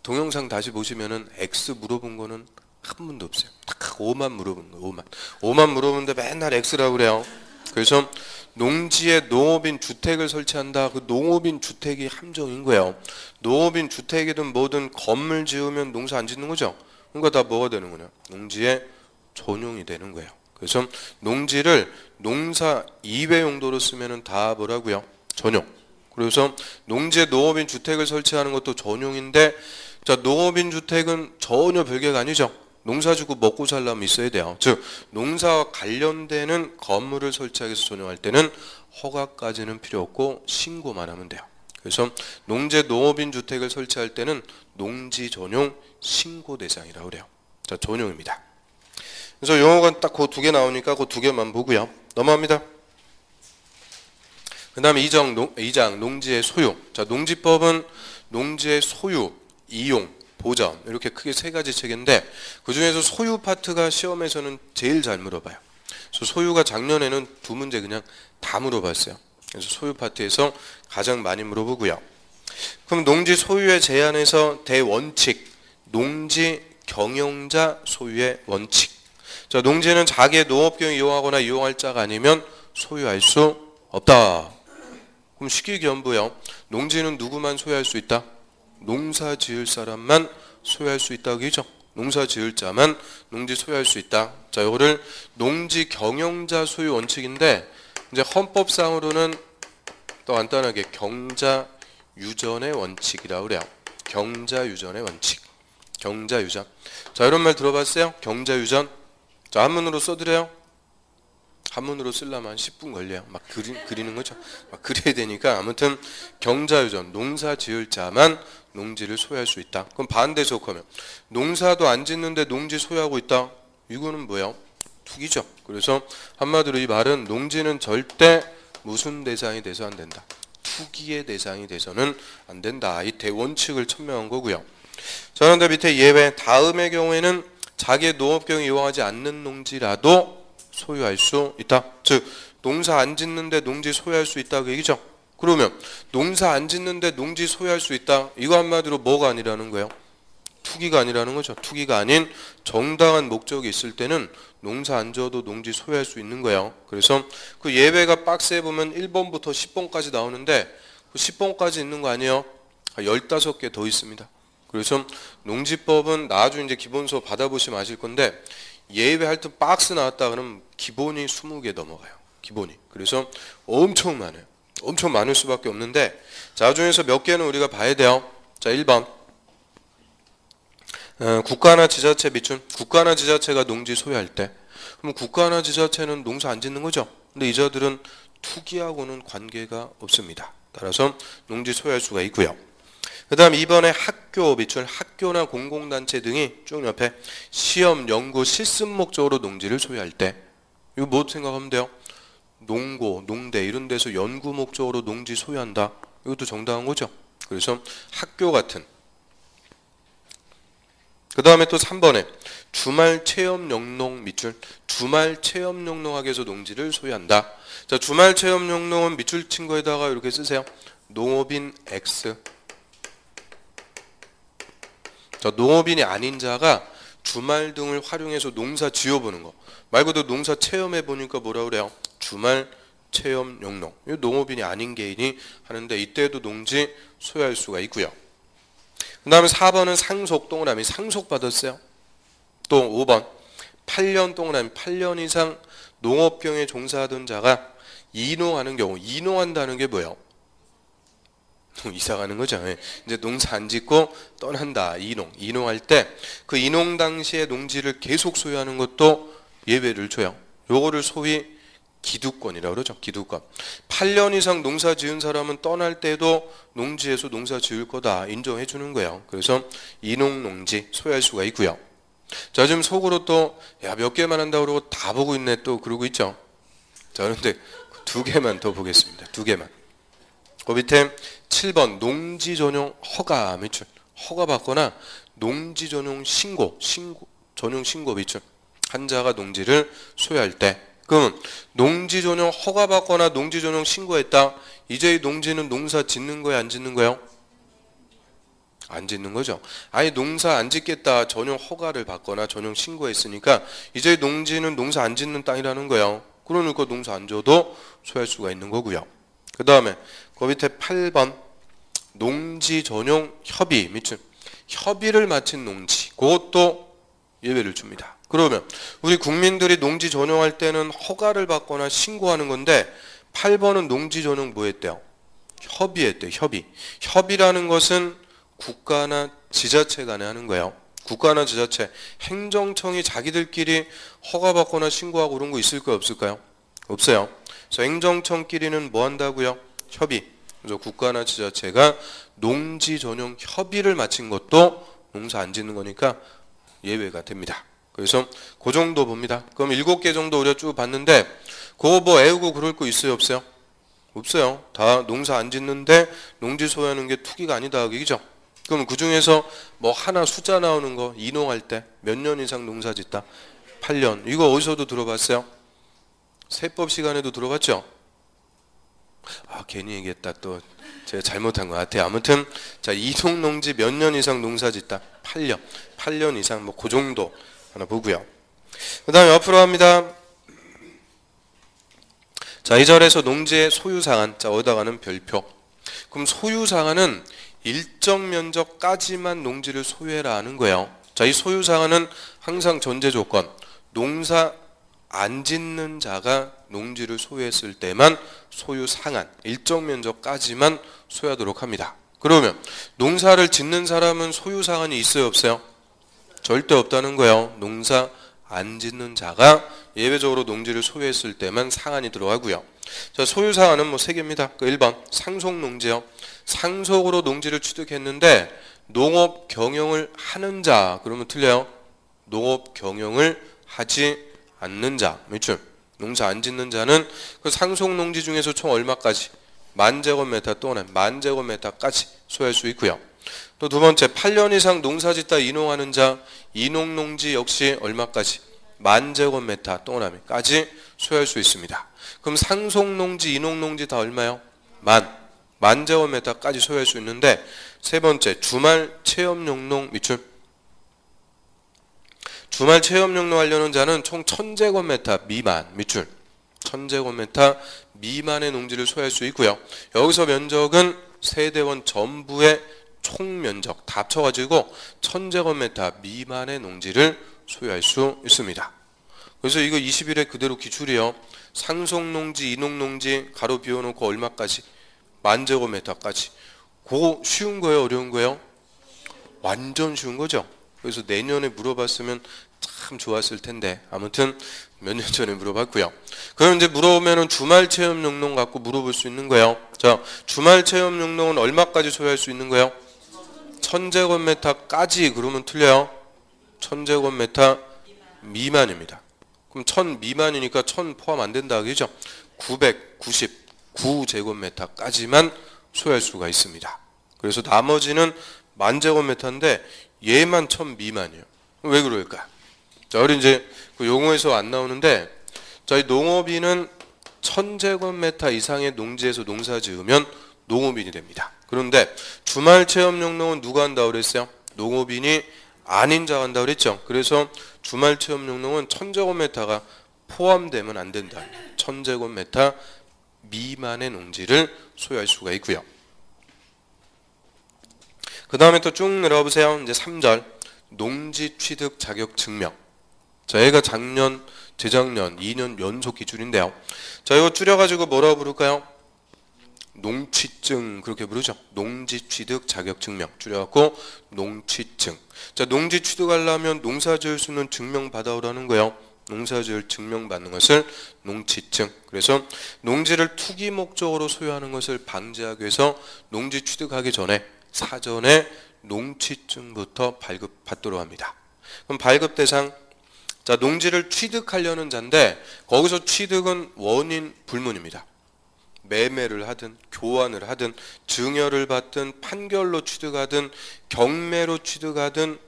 동영상 다시 보시면은 X 물어본 거는 한 번도 없어요. 딱 5만 물어본 거예요. 5만 물어보는데 맨날 X라고 그래요. 그래서 농지에 농업인 주택을 설치한다. 그 농업인 주택이 함정인 거예요. 농업인 주택이든 뭐든 건물 지으면 농사 안 짓는 거죠. 그러니까 다 뭐가 되는 거냐? 농지에 전용이 되는 거예요. 그래서 농지를 농사 이외 용도로 쓰면은 다 뭐라고요? 전용. 그래서 농지에 농업인 주택을 설치하는 것도 전용인데, 자, 농업인 주택은 전혀 별개가 아니죠. 농사 짓고 먹고 살려면 있어야 돼요. 즉 농사와 관련되는 건물을 설치하기 위해서 전용할 때는 허가까지는 필요 없고 신고만 하면 돼요. 그래서 농지에 농업인 주택을 설치할 때는 농지 전용 신고 대상이라고 그래요. 자, 전용입니다. 그래서 용어가 딱 그 두 개 나오니까 그 두 개만 보고요. 넘어갑니다. 그 다음에 2장 농지의 소유. 자, 농지법은 농지의 소유, 이용, 보전 이렇게 크게 세 가지 책인데 그 중에서 소유 파트가 시험에서는 제일 잘 물어봐요. 그래서 소유가 작년에는 두 문제 그냥 다 물어봤어요. 그래서 소유 파트에서 가장 많이 물어보고요. 그럼 농지 소유의 제한에서 대원칙, 농지 경영자 소유의 원칙. 자, 농지는 자기의 농업경영 이용하거나 이용할 자가 아니면 소유할 수 없다. 그럼 쉽게 얘기하면 뭐예요? 농지는 누구만 소유할 수 있다? 농사 지을 사람만 소유할 수 있다고 얘기죠. 농사 지을 자만 농지 소유할 수 있다. 자, 이거를 농지 경영자 소유 원칙인데 이제 헌법상으로는 또 간단하게 경자 유전의 원칙이라고 그래요. 경자 유전의 원칙. 경자 유전. 자, 이런 말 들어봤어요? 경자 유전. 자, 한문으로 써드려요. 한문으로 쓰려면 한 10분 걸려요. 막 그리는 거죠. 막 그려야 되니까 아무튼 경자유전, 농사 지을 자만 농지를 소유할 수 있다. 그럼 반대 해석하면 농사도 안 짓는데 농지 소유하고 있다. 이거는 뭐예요? 투기죠. 그래서 한마디로 이 말은 농지는 절대 무슨 대상이 돼서 안 된다. 투기의 대상이 돼서는 안 된다. 이 대원칙을 천명한 거고요. 자, 그런데 밑에 예외 다음의 경우에는 자기의 농업경영 이용하지 않는 농지라도 소유할 수 있다. 즉 농사 안 짓는데 농지 소유할 수 있다 그 얘기죠. 그러면 농사 안 짓는데 농지 소유할 수 있다. 이거 한마디로 뭐가 아니라는 거예요? 투기가 아니라는 거죠. 투기가 아닌 정당한 목적이 있을 때는 농사 안 지어도 농지 소유할 수 있는 거예요. 그래서 그 예외가 박스에 보면 1번부터 10번까지 나오는데 그 10번까지 있는 거 아니에요? 15개 더 있습니다. 그래서 농지법은 나중에 이제 기본 수업 받아보시면 아실 건데 예외 하여튼 박스 나왔다 그러면 기본이 20개 넘어가요. 기본이. 그래서 엄청 많아요. 엄청 많을 수밖에 없는데 자, 중에서 몇 개는 우리가 봐야 돼요. 자, 1번. 국가나 지자체 밑줄. 국가나 지자체가 농지 소유할 때 그럼 국가나 지자체는 농사 안 짓는 거죠. 근데 이자들은 투기하고는 관계가 없습니다. 따라서 농지 소유할 수가 있고요. 그 다음 2번에 학교 밑줄. 학교나 공공단체 등이 쭉 옆에 시험, 연구, 실습 목적으로 농지를 소유할 때 이거 뭐 생각하면 돼요? 농고, 농대 이런 데서 연구 목적으로 농지 소유한다. 이것도 정당한 거죠. 그래서 학교 같은. 그 다음에 또 3번에 주말 체험 영농 밑줄. 주말 체험 영농하게 해서 농지를 소유한다. 자, 주말 체험 영농은 밑줄 친 거에다가 이렇게 쓰세요. 농업인 X. 자, 농업인이 아닌 자가 주말 등을 활용해서 농사 지어보는 거. 말 그대로 농사 체험해보니까 뭐라 그래요? 주말 체험 영농. 이 농업인이 아닌 개인이 하는데 이때도 농지 소유할 수가 있고요. 그 다음에 4번은 상속 동그라미. 상속 받았어요. 또 5번 8년 동그라미. 8년 이상 농업경에 종사하던 자가 이농하는 경우. 이농한다는 게 뭐예요? 이사 가는 거죠. 이제 농사 안 짓고 떠난다. 이농. 이농할 때 그 이농 당시에 농지를 계속 소유하는 것도 예외를 줘요. 요거를 소위 기득권이라고 그러죠. 기득권. 8년 이상 농사 지은 사람은 떠날 때도 농지에서 농사 지을 거다. 인정해 주는 거예요. 그래서 이농 농지 소유할 수가 있고요. 자, 지금 속으로 또 야, 몇 개만 한다고 그러고 다 보고 있네 또 그러고 있죠. 자, 그런데 2개만 더 보겠습니다. 2개만. 그 밑에 7번 농지 전용 허가 밑줄. 허가 받거나 농지 전용 신고 전용 신고 밑줄. 한 자가 농지를 소유할 때 그럼 농지 전용 허가 받거나 농지 전용 신고했다. 이제 이 농지는 농사 짓는 거예요, 안 짓는 거예요? 안 짓는 거죠. 아예 농사 안 짓겠다. 전용 허가를 받거나 전용 신고했으니까 이제 농지는 농사 안 짓는 땅이라는 거예요. 그러니까 농사 안 져도 소유할 수가 있는 거고요. 그 다음에 그 밑에 8번 농지 전용 협의 밑줄. 협의를 마친 농지. 그것도 예외를 줍니다. 그러면 우리 국민들이 농지 전용할 때는 허가를 받거나 신고하는 건데 8번은 농지 전용 뭐 했대요? 협의했대요. 협의. 협의라는 것은 국가나 지자체 간에 하는 거예요. 국가나 지자체, 행정청이 자기들끼리 허가받거나 신고하고 그런 거 있을까요? 없을까요? 없어요. 그래서 행정청끼리는 뭐 한다고요? 협의. 그래서 국가나 지자체가 농지 전용 협의를 마친 것도 농사 안 짓는 거니까 예외가 됩니다. 그래서 그 정도 봅니다. 그럼 7개 정도 우리가 쭉 봤는데 그거 뭐 애우고 그럴 거 있어요? 없어요? 없어요. 다 농사 안 짓는데 농지 소유하는 게 투기가 아니다. 그죠? 그럼 그 중에서 뭐 하나 숫자 나오는 거 이농할 때 몇 년 이상 농사 짓다? 8년. 이거 어디서도 들어봤어요? 세법 시간에도 들어봤죠? 아, 괜히 얘기했다. 또 제가 잘못한 것 같아요. 아무튼 자, 이농 농지 몇 년 이상 농사 짓다? 8년. 8년 이상 뭐 그 정도 하나 보고요. 그 다음에 옆으로 합니다. 자, 2절에서 농지의 소유상한. 자, 어디다가는 별표. 그럼 소유상한은 일정 면적까지만 농지를 소유해라 하는 거예요. 자, 이 소유상한은 항상 전제 조건. 농사 안 짓는 자가 농지를 소유했을 때만 소유상한. 일정 면적까지만 소유하도록 합니다. 그러면 농사를 짓는 사람은 소유상한이 있어요? 없어요? 절대 없다는 거예요. 농사 안 짓는 자가 예외적으로 농지를 소유했을 때만 상한이 들어가고요. 자, 소유상한은 뭐 3개입니다. 그 1번 상속농지요. 상속으로 농지를 취득했는데 농업 경영을 하는 자. 그러면 틀려요. 농업 경영을 하지 않는 자. 밑줄. 농사 안 짓는 자는 그 상속농지 중에서 총 얼마까지? 10,000제곱미터 또는 10,000제곱미터까지 소유할 수 있고요. 또 2번째 8년 이상 농사 짓다 이농하는 자. 이농농지 역시 얼마까지? 10,000제곱미터 동그라미까지 소유할 수 있습니다. 그럼 상속농지, 이농농지 다 얼마요? 10,000제곱미터까지 소유할 수 있는데 3번째 주말 체험용농 밑줄. 주말 체험용농 하려는 자는 총 1,000제곱미터 미만 밑줄. 1,000제곱미터 미만의 농지를 소유할 수 있고요. 여기서 면적은 세대원 전부의 총 면적 다 합쳐가지고 1,000제곱미터 미만의 농지를 소유할 수 있습니다. 그래서 이거 21회 그대로 기출이요. 상속농지, 이농농지 가로 비워놓고 얼마까지? 10,000제곱미터까지. 그거 쉬운 거예요? 어려운 거예요? 완전 쉬운 거죠. 그래서 내년에 물어봤으면 참 좋았을 텐데 아무튼 몇 년 전에 물어봤고요. 그럼 이제 물어보면은 주말 체험 용농 갖고 물어볼 수 있는 거예요. 자, 주말 체험 용농은 얼마까지 소유할 수 있는 거예요? 1000제곱미터까지. 그러면 틀려요. 1000제곱미터 미만입니다. 그럼 1000 미만이니까 1000 포함 안 된다 그죠? 999제곱미터까지만 소유할 수가 있습니다. 그래서 나머지는 10,000제곱미터인데 얘만 1000 미만이에요. 왜 그럴까? 자, 우리 이제 그 용어에서 안 나오는데, 자, 이 농업인은 1000제곱미터 이상의 농지에서 농사 지으면 농업인이 됩니다. 그런데 주말 체험 용농은 누가 한다고 그랬어요? 농업인이 아닌 자가 한다고 그랬죠. 그래서 주말 체험 용농은 1000제곱미터가 포함되면 안 된다. 1000제곱미터 미만의 농지를 소유할 수가 있고요. 그 다음에 또 쭉 내려와 보세요. 이제 3절 농지 취득 자격 증명. 자, 얘가 작년, 재작년, 2년 연속 기준인데요. 자, 이거 줄여가지고 뭐라고 부를까요? 농취증, 그렇게 부르죠. 농지 취득 자격 증명. 줄여갖고 농취증. 자, 농지 취득하려면 농사 지을 수 있는 증명 받아오라는 거예요. 농사 지을 증명 받는 것을 농취증. 그래서 농지를 투기 목적으로 소유하는 것을 방지하기 위해서 농지 취득하기 전에 사전에 농취증부터 발급받도록 합니다. 그럼 발급 대상, 자, 농지를 취득하려는 자인데 거기서 취득은 원인 불문입니다. 매매를 하든 교환을 하든 증여를 받든 판결로 취득하든 경매로 취득하든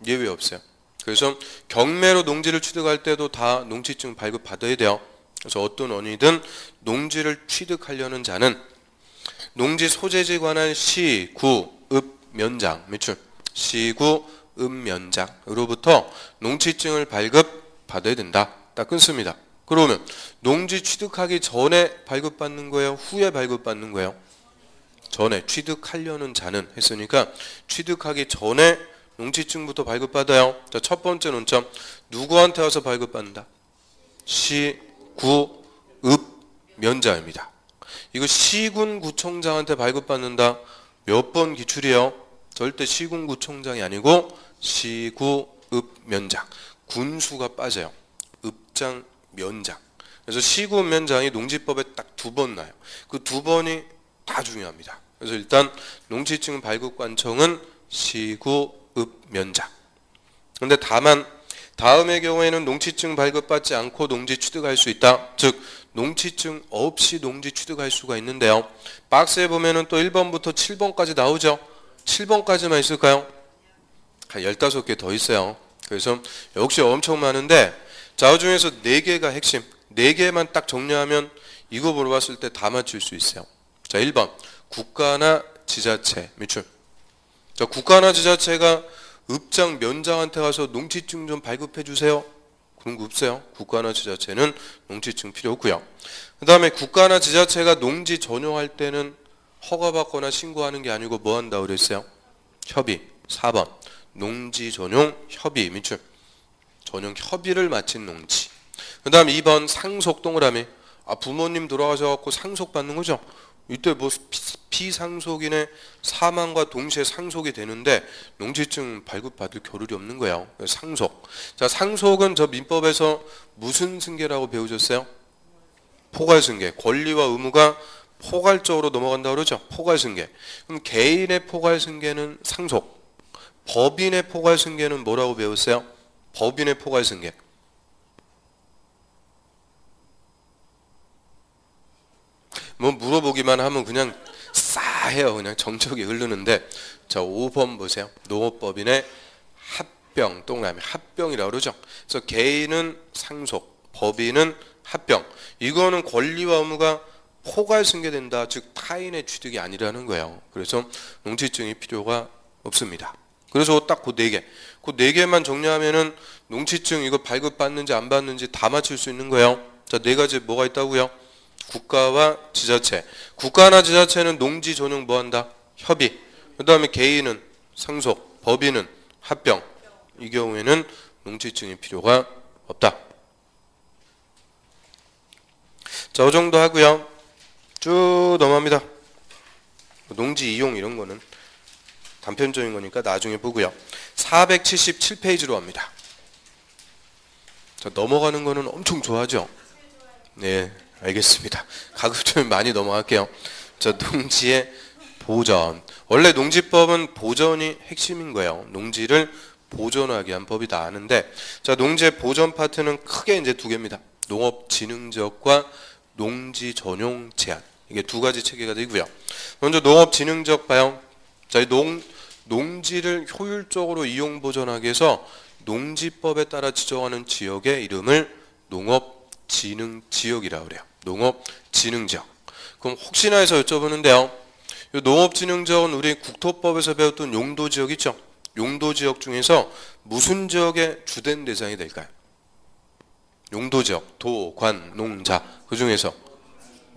예외 없어요. 그래서 경매로 농지를 취득할 때도 다 농취증 발급받아야 돼요. 그래서 어떤 원인이든 농지를 취득하려는 자는 농지 소재지에 관한 시, 구, 읍, 면장, 매출, 시, 구, 읍, 면장으로부터 농취증을 발급받아야 된다. 딱 끊습니다. 그러면 농지 취득하기 전에 발급받는 거예요? 후에 발급받는 거예요? 전에. 취득하려는 자는 했으니까 취득하기 전에 농취증부터 발급받아요. 자, 첫 번째 논점. 누구한테 와서 발급받는다? 시, 구, 읍, 면장입니다. 이거 시군구청장한테 발급받는다. 몇 번 기출이에요? 절대 시군구청장이 아니고 시구, 읍, 면장. 군수가 빠져요. 읍장, 면장. 그래서 시구, 면장이 농지법에 딱 2번 나요. 그 2번이 다 중요합니다. 그래서 일단 농취증 발급관청은 시구, 읍, 면장. 그런데 다만 다음의 경우에는 농취증 발급받지 않고 농지 취득할 수 있다. 즉 농취증 없이 농지 취득할 수가 있는데요. 박스에 보면은 또 1번부터 7번까지 나오죠. 7번까지만 있을까요? 한 15개 더 있어요. 그래서 역시 엄청 많은데 자, 그중에서 4개가 핵심. 4개만 딱 정리하면 이거 물어봤을 때 다 맞출 수 있어요. 자, 1번 국가나 지자체 매출. 자, 국가나 지자체가 읍장, 면장한테 가서 농취증 좀 발급해 주세요. 그런 거 없어요. 국가나 지자체는 농취증 필요 없고요. 그 다음에 국가나 지자체가 농지 전용할 때는 허가받거나 신고하는 게 아니고 뭐 한다고 그랬어요? 협의. 4번 농지 전용 협의 매출. 전용 협의를 마친 농지. 그 다음 2번 상속 동그라미. 아, 부모님 돌아가셔갖고 상속받는 거죠. 이때 뭐 피상속인의 사망과 동시에 상속이 되는데 농지증 발급받을 겨를이 없는 거예요. 상속. 자, 상속은 저 민법에서 무슨 승계라고 배우셨어요? 포괄승계. 권리와 의무가 포괄적으로 넘어간다고 그러죠. 포괄승계. 그럼 개인의 포괄승계는 상속. 법인의 포괄승계는 뭐라고 배웠어요? 법인의 포괄승계. 뭐 물어보기만 하면 그냥 싸해요. 그냥 정적이 흐르는데. 자, 5번 보세요. 농업법인의 합병, 동그라미 합병이라고 그러죠. 그래서 개인은 상속, 법인은 합병. 이거는 권리와 의무가 포괄승계된다. 즉 타인의 취득이 아니라는 거예요. 그래서 농취증이 필요가 없습니다. 그래서 딱 그 4개. 그 4개만 정리하면은 농취증 이거 발급받는지 안 받는지 다 맞출 수 있는 거예요. 자, 4가지 뭐가 있다고요? 국가와 지자체. 국가나 지자체는 농지 전용 뭐 한다? 협의. 그 다음에 개인은 상속, 법인은 합병. 이 경우에는 농취증이 필요가 없다. 자, 이 정도 하고요. 쭉 넘어갑니다. 농지 이용 이런 거는 단편적인 거니까 나중에 보고요. 477페이지로 합니다. 자, 넘어가는 거는 엄청 좋아하죠? 네, 알겠습니다. 가급적 많이 넘어갈게요. 자, 농지의 보전. 원래 농지법은 보전이 핵심인 거예요. 농지를 보존하게 한 법이다 하는데, 자, 농지의 보전 파트는 크게 이제 두 개입니다. 농업진흥지역과 농지 전용 제한. 이게 두 가지 체계가 되고요. 먼저 농업진흥지역 봐요. 자, 이 농지를 효율적으로 이용 보존하기 위해서 농지법에 따라 지정하는 지역의 이름을 농업진흥지역이라고 그래요. 농업진흥지역. 그럼 혹시나 해서 여쭤보는데요. 이 농업진흥지역은 우리 국토법에서 배웠던 용도지역 있죠? 용도지역 중에서 무슨 지역의 주된 대상이 될까요? 용도지역, 도, 관, 농, 자. 그 중에서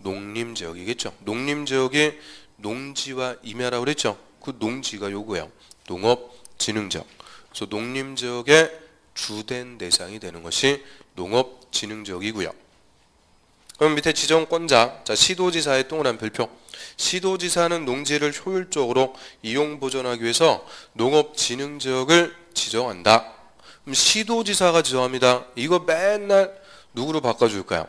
농림지역이겠죠. 농림지역이 농지와 임야라고 그랬죠. 그 농지가 요거예요. 농업진흥지역. 그래서 농림지역의 주된 대상이 되는 것이 농업진흥지역이고요. 그럼 밑에 지정권자, 자, 시도지사의 동그란 별표. 시도지사는 농지를 효율적으로 이용 보존하기 위해서 농업진흥지역을 지정한다. 그럼 시도지사가 지정합니다. 이거 맨날 누구로 바꿔줄까요?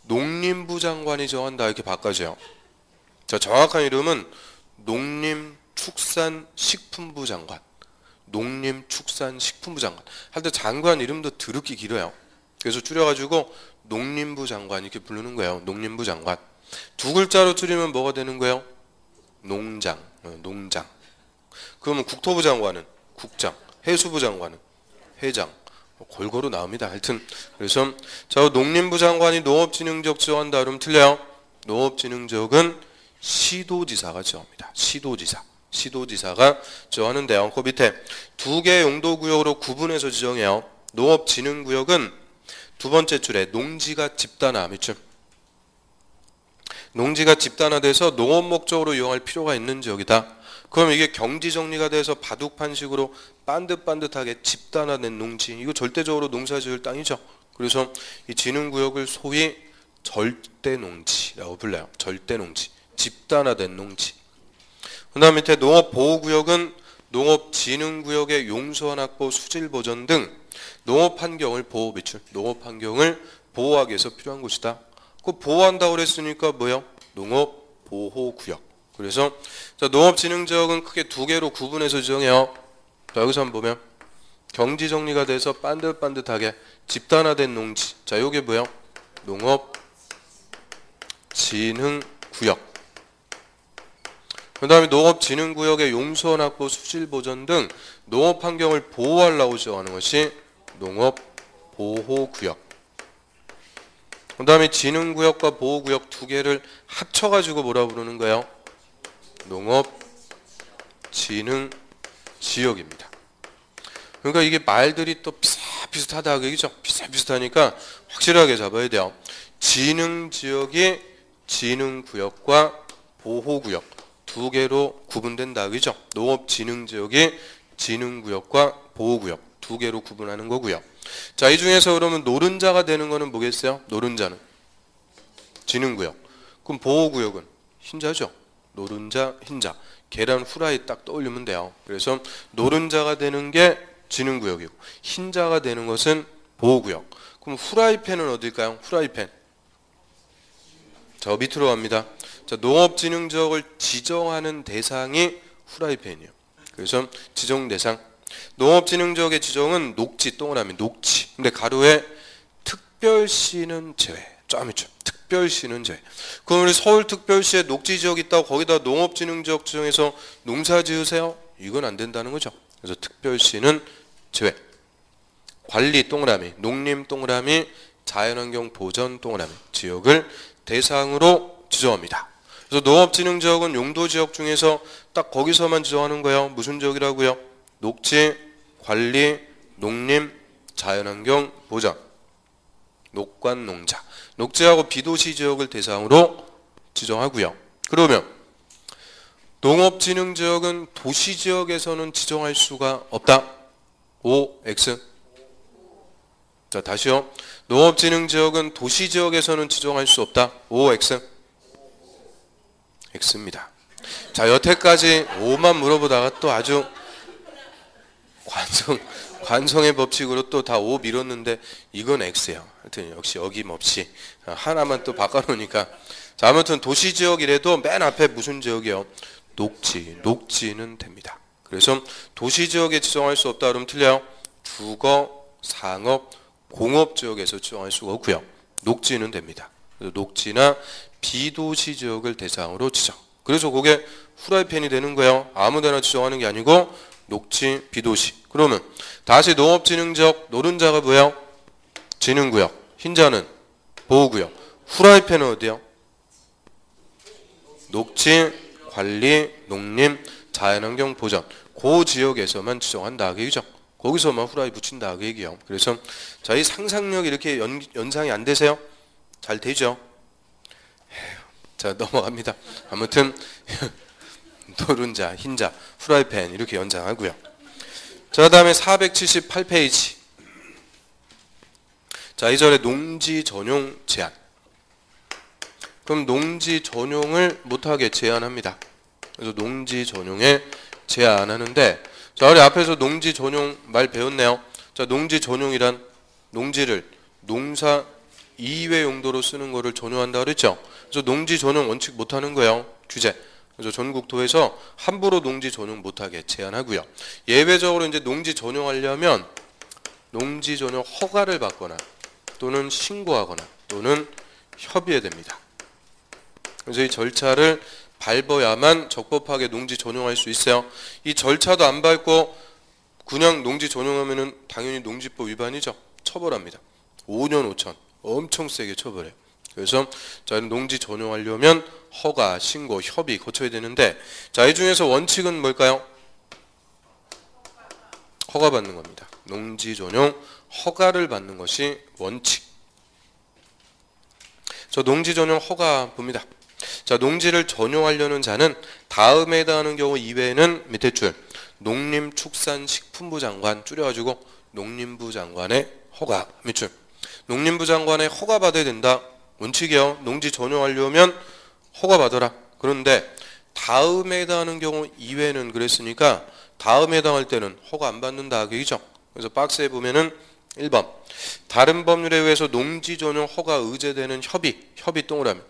농림부 장관이 정한다 이렇게 바꿔줘요. 자, 정확한 이름은 농림축산식품부 장관. 농림축산식품부 장관. 한때 장관 이름도 더럽게 길어요. 그래서 줄여가지고 농림부 장관 이렇게 부르는 거예요. 농림부 장관. 두 글자로 줄이면 뭐가 되는 거예요? 농장. 농장. 그러면 국토부 장관은 국장, 해수부 장관은 회장. 골고루 나옵니다. 하여튼 그래서 자, 농림부 장관이 농업진흥지역 지정한다 그러면 틀려요. 농업진흥지역은 시도지사가 지정합니다. 시도지사가 지정하는데요. 그 밑에 두 개의 용도구역으로 구분해서 지정해요. 농업진흥구역은 두 번째 줄에 농지가 집단화 밑줄. 농지가 집단화돼서 농업 목적으로 이용할 필요가 있는 지역이다. 그럼 이게 경지 정리가 돼서 바둑판식으로 반듯반듯하게 집단화된 농지, 이거 절대적으로 농사 지을 땅이죠. 그래서 이 진흥구역을 소위 절대농지라고 불러요. 절대농지, 집단화된 농지. 그 다음 밑에 농업보호구역은 농업진흥구역의 용수원 확보, 수질보전 등 농업환경을 보호 비출, 농업환경을 보호하기 위해서 필요한 곳이다. 그 보호한다고 그랬으니까 뭐요? 농업보호구역. 그래서 자, 농업진흥지역은 크게 두 개로 구분해서 지정해요. 자, 여기서 한번 보면 경지 정리가 돼서 반듯반듯하게 집단화된 농지. 자, 요게 뭐예요? 농업진흥구역. 그 다음에 농업진흥구역의 용수원 확보, 수질보전 등 농업환경을 보호하려고 지정하는 것이 농업보호구역. 그 다음에 진흥구역과 보호구역 두 개를 합쳐가지고 뭐라 부르는 거예요? 농업진흥지역입니다. 그러니까 이게 말들이 또 비슷하다 그죠? 비슷하니까 확실하게 잡아야 돼요. 진흥지역이 진흥구역과 보호구역 두 개로 구분된다 그죠? 농업진흥지역이 진흥구역과 보호구역 두 개로 구분하는 거고요. 자, 이 중에서 그러면 노른자가 되는 거는 뭐겠어요? 노른자는 진흥구역. 그럼 보호구역은 흰자죠? 노른자, 흰자. 계란 후라이 딱 떠올리면 돼요. 그래서 노른자가 되는 게 진흥구역이고 흰자가 되는 것은 보호구역. 그럼 후라이팬은 어딜까요? 후라이팬. 저 밑으로 갑니다. 자, 농업진흥지역을 지정하는 대상이 후라이팬이에요. 그래서 지정 대상. 농업진흥지역의 지정은 녹지, 동그라미 녹지. 근데 가로에 특별시는 제외. 좀 있죠. 특별시는 제외. 그럼 우리 서울특별시에 녹지지역 있다고 거기다 농업진흥지역 지정해서 농사 지으세요? 이건 안 된다는 거죠. 그래서 특별시는 제외. 관리 동그라미, 농림 동그라미, 자연환경 보전 동그라미 지역을 대상으로 지정합니다. 그래서 농업진흥지역은 용도지역 중에서 딱 거기서만 지정하는 거예요. 무슨 지역이라고요? 녹지, 관리, 농림, 자연환경 보전, 녹관, 농자. 녹지하고 비도시 지역을 대상으로 지정하고요. 그러면 농업진흥지역은 도시지역에서는 지정할 수가 없다. O, X. 자, 다시요. 농업진흥지역은 도시지역에서는 지정할 수 없다. O, X. X입니다. 자, 여태까지 O만 물어보다가 또 아주 관성의 법칙으로 또 다 O 밀었는데 이건 X예요. 하여튼 역시 어김없이 하나만 또 바꿔놓으니까. 자, 아무튼 도시지역이라도 맨 앞에 무슨 지역이요? 녹지는 됩니다. 그래서 도시지역에 지정할 수 없다 그러면 틀려요. 주거, 상업, 공업지역에서 지정할 수가 없고요. 녹지는 됩니다. 그래서 녹지나 비도시 지역을 대상으로 지정. 그래서 그게 후라이팬이 되는 거예요. 아무데나 지정하는 게 아니고 녹지, 비도시. 그러면 다시 농업진흥지역, 노른자가 뭐예요? 진흥구역. 흰자는 보호구역. 후라이팬은 어디요? 녹지, 관리, 농림, 자연환경 보전. 그 지역에서만 지정한다. 그 얘기죠. 거기서만 후라이 붙인다. 그 얘기요. 그래서 자, 이 상상력이 이렇게 연상이 안 되세요? 잘 되죠? 자, 넘어갑니다. 아무튼 노른자, 흰자, 후라이팬 이렇게 연상하고요. 자, 다음에 478페이지. 자, 이 절에 농지 전용 제한. 그럼 농지 전용을 못하게 제한합니다. 그래서 농지 전용에 제한하는데, 자, 우리 앞에서 농지 전용 말 배웠네요. 자, 농지 전용이란 농지를 농사 이외 용도로 쓰는 거를 전용한다 그랬죠. 그래서 농지 전용 원칙 못하는 거예요. 규제. 그래서 전국토에서 함부로 농지 전용 못하게 제한하고요. 예외적으로 이제 농지 전용하려면 농지 전용 허가를 받거나 또는 신고하거나 또는 협의해야 됩니다. 그래서 이 절차를 밟아야만 적법하게 농지 전용할 수 있어요. 이 절차도 안 밟고 그냥 농지 전용하면은 당연히 농지법 위반이죠. 처벌합니다. 5년 5천. 엄청 세게 처벌해요. 그래서 자, 농지 전용하려면 허가, 신고, 협의 거쳐야 되는데, 자, 이 중에서 원칙은 뭘까요? 허가 받는 겁니다. 농지 전용 허가를 받는 것이 원칙. 저 농지 전용 허가 봅니다. 자, 농지를 전용하려는 자는 다음에 해당하는 경우 이외에는 밑에 줄 농림축산식품부 장관 줄여가지고 농림부 장관의 허가 밑줄. 농림부 장관의 허가 받아야 된다. 원칙이요. 농지 전용하려면 허가 받아라. 그런데 다음에 해당하는 경우 이외에는 그랬으니까 다음에 해당할 때는 허가 안 받는다. 그죠? 그래서 박스에 보면은 1번 다른 법률에 의해서 농지 전용 허가 의제되는 협의 동그라미.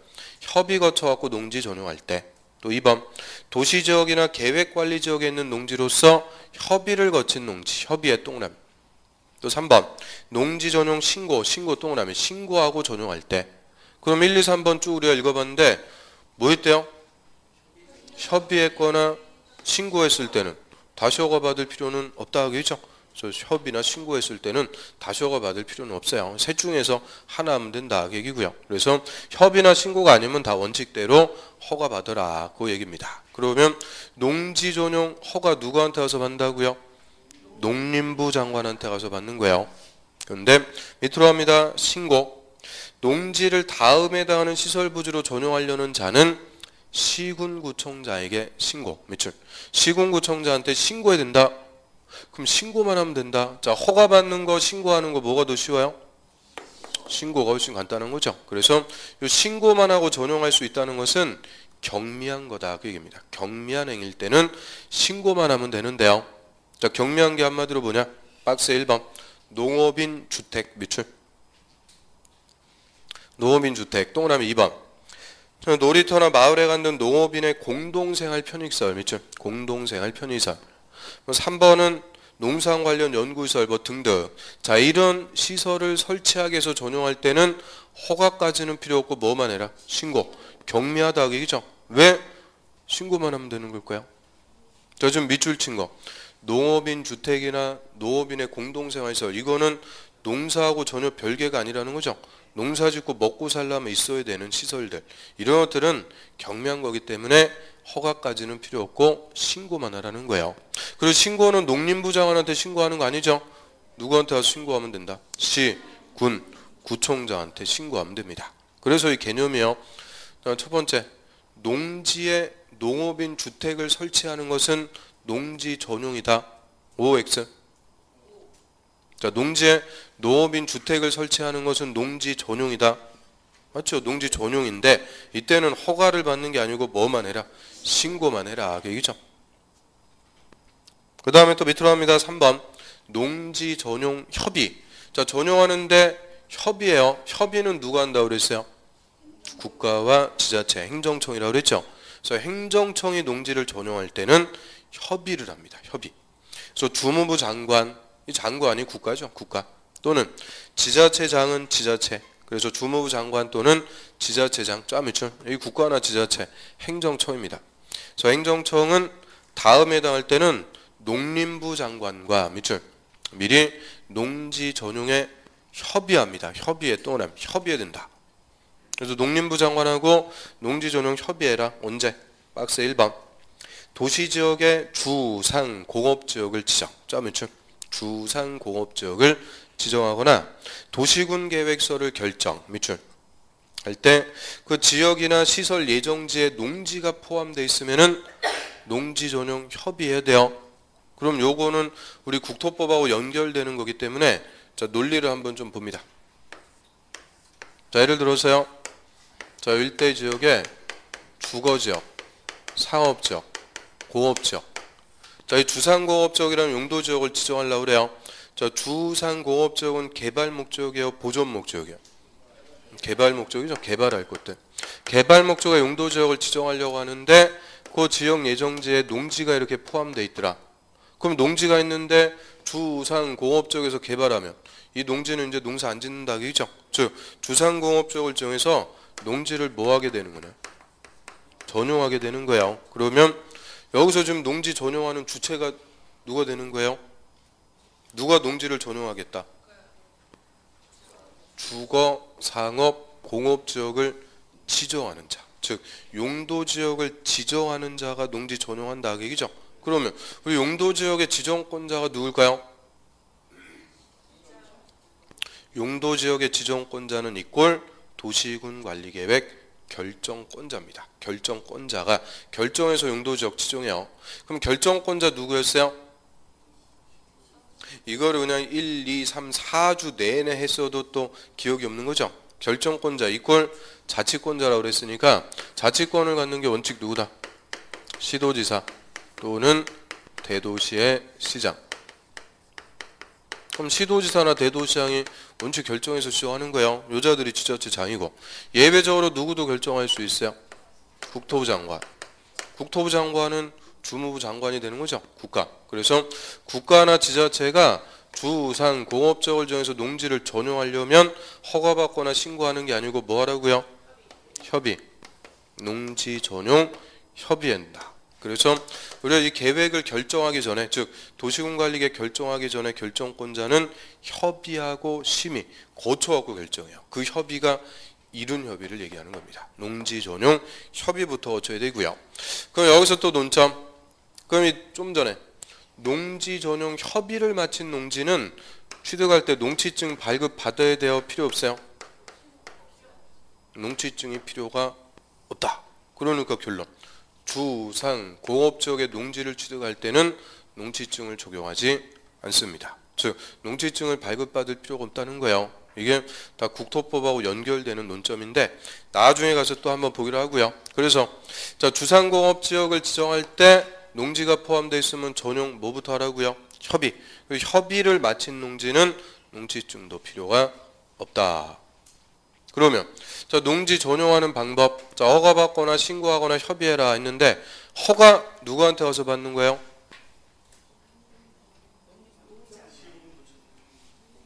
협의 거쳐갖고 농지 전용할 때. 또 2번 도시지역이나 계획관리지역에 있는 농지로서 협의를 거친 농지. 협의의 동그라미. 또 3번 농지 전용 신고 동그라미. 신고하고 전용할 때. 그럼 1, 2, 3번 쭉 우리가 읽어봤는데 뭐 했대요? 협의했거나 신고했을 때는 다시 허가 받을 필요는 없다 하겠죠. 그래서 협의나 신고했을 때는 다시 허가 받을 필요는 없어요. 셋 중에서 하나 하면 된다 그 얘기고요. 그래서 협의나 신고가 아니면 다 원칙대로 허가 받으라 그 얘기입니다. 그러면 농지 전용 허가 누구한테 가서 받는다고요? 농림부 장관한테 가서 받는 거예요. 그런데 밑으로 갑니다. 신고. 농지를 다음에 해당하는 시설부지로 전용하려는 자는 시군구청장에게 신고. 밑줄. 시군구청장한테 신고해야 된다. 그럼 신고만 하면 된다. 자, 허가받는 거 신고하는 거 뭐가 더 쉬워요? 신고가 훨씬 간단한 거죠. 그래서 이 신고만 하고 전용할 수 있다는 것은 경미한 거다 그 얘기입니다. 경미한 행위일 때는 신고만 하면 되는데요. 자, 경미한 게 한마디로 뭐냐? 박스 1번 농업인 주택 밑줄. 농업인 주택 동그라미 2번 놀이터나 마을에 갖는 농업인의 공동생활 편의시설 밑줄. 공동생활 편의시설. 3번은 농산 관련 연구시설 뭐 등등. 자, 이런 시설을 설치하기 위해서 전용할 때는 허가까지는 필요 없고 뭐만 해라? 신고. 경미하다 그 얘기죠. 왜? 신고만 하면 되는 걸까요? 자, 지금 밑줄 친 거. 농업인 주택이나 농업인의 공동생활시설 이거는 농사하고 전혀 별개가 아니라는 거죠. 농사 짓고 먹고 살려면 있어야 되는 시설들. 이런 것들은 경미한 거기 때문에 허가까지는 필요 없고 신고만 하라는 거예요. 그리고 신고는 농림부 장관한테 신고하는 거 아니죠. 누구한테 가서 신고하면 된다. 시, 군, 구청장한테 신고하면 됩니다. 그래서 이 개념이요. 첫 번째, 농지에 농업인 주택을 설치하는 것은 농지 전용이다. OX. 자, 농지에 농업인 주택을 설치하는 것은 농지 전용이다. 맞죠? 농지 전용인데 이때는 허가를 받는 게 아니고 뭐만 해라? 신고만 해라. 그 얘기죠. 그 다음에 또 밑으로 갑니다. 3번. 농지 전용 협의. 자, 전용하는데 협의예요. 협의는 누가 한다고 그랬어요? 국가와 지자체, 행정청이라고 그랬죠. 그래서 행정청이 농지를 전용할 때는 협의를 합니다. 협의. 그래서 주무부 장관, 이 장관이 국가죠. 국가. 또는 지자체장은 지자체. 그래서 주무부 장관 또는 지자체장, 쫙밑줄. 이 국가나 지자체, 행정청입니다. 그래서 행정청은 다음에 해당할 때는 농림부 장관과 밑줄 미리 농지 전용에 협의합니다. 협의에 또는 협의해야 된다. 그래서 농림부 장관하고 농지 전용 협의해라. 언제? 박스 1번. 도시지역의 주상공업지역을 지정. 쫙밑줄 주상공업지역을 지정하거나 도시군 계획서를 결정. 밑줄 할 때 그 지역이나 시설 예정지에 농지가 포함되어 있으면은 농지 전용 협의해야 돼요. 그럼 요거는 우리 국토법하고 연결되는 거기 때문에 자, 논리를 한번 좀 봅니다. 자, 예를 들어서요. 자, 일대 지역에 주거지역, 상업지역, 공업지역. 자, 이 주상공업지역이라는 용도지역을 지정하려고 그래요. 자, 주상공업지역은 개발 목적이에요, 보존 목적이에요? 개발 목적이죠. 개발할 것들. 개발 목적의 용도지역을 지정하려고 하는데 그 지역 예정지에 농지가 이렇게 포함되어 있더라. 그럼 농지가 있는데 주상공업지역에서 개발하면 이 농지는 이제 농사 안 짓는다 그죠? 즉 주상공업지역을 정해서 농지를 뭐 하게 되는 거냐? 전용하게 되는 거예요. 그러면 여기서 지금 농지 전용하는 주체가 누가 되는 거예요? 누가 농지를 전용하겠다? 주거, 상업, 공업지역을 지정하는 자. 즉 용도지역을 지정하는 자가 농지 전용한다 그 얘기죠. 그러면 우리 용도지역의 지정권자가 누굴까요? 용도지역의 지정권자는 이꼴 도시군관리계획 결정권자입니다. 결정권자가 결정해서 용도지역 지정해요. 그럼 결정권자 누구였어요? 이거를 그냥 1, 2, 3, 4주 내내 했어도 또 기억이 없는 거죠. 결정권자 이꼴 자치권자라고 그랬으니까 자치권을 갖는 게 원칙 누구다? 시도지사 또는 대도시의 시장. 그럼 시도지사나 대도시장이 원칙 결정해서 지정하는 거예요. 여자들이 지자체장이고. 예외적으로 누구도 결정할 수 있어요? 국토부 장관. 국토부 장관은 주무부 장관이 되는 거죠. 국가. 그래서 국가나 지자체가 주상공업지역을 정해서 농지를 전용하려면 허가받거나 신고하는 게 아니고 뭐 하라고요? 협의. 농지 전용 협의한다. 그래서 우리가 이 계획을 결정하기 전에 즉 도시군관리계획 결정하기 전에 결정권자는 협의하고 심의, 거쳐갖고 결정해요. 그 협의가 이룬 협의를 얘기하는 겁니다. 농지 전용 협의부터 거쳐야 되고요. 그럼 여기서 또 논점. 그럼 좀 전에 농지 전용 협의를 마친 농지는 취득할 때 농지증 발급 받아야 돼요? 필요 없어요? 농지증이 필요가 없다. 그러니까 결론. 주상공업지역의 농지를 취득할 때는 농지증을 적용하지 않습니다. 즉 농지증을 발급받을 필요가 없다는 거예요. 이게 다 국토법하고 연결되는 논점인데 나중에 가서 또 한번 보기로 하고요. 그래서 자 주상공업지역을 지정할 때 농지가 포함되어 있으면 전용 뭐부터 하라고요? 협의. 그 협의를 마친 농지는 농지증도 필요가 없다. 그러면 자 농지 전용하는 방법. 자 허가받거나 신고하거나 협의해라 했는데 허가 누구한테 가서 받는 거예요?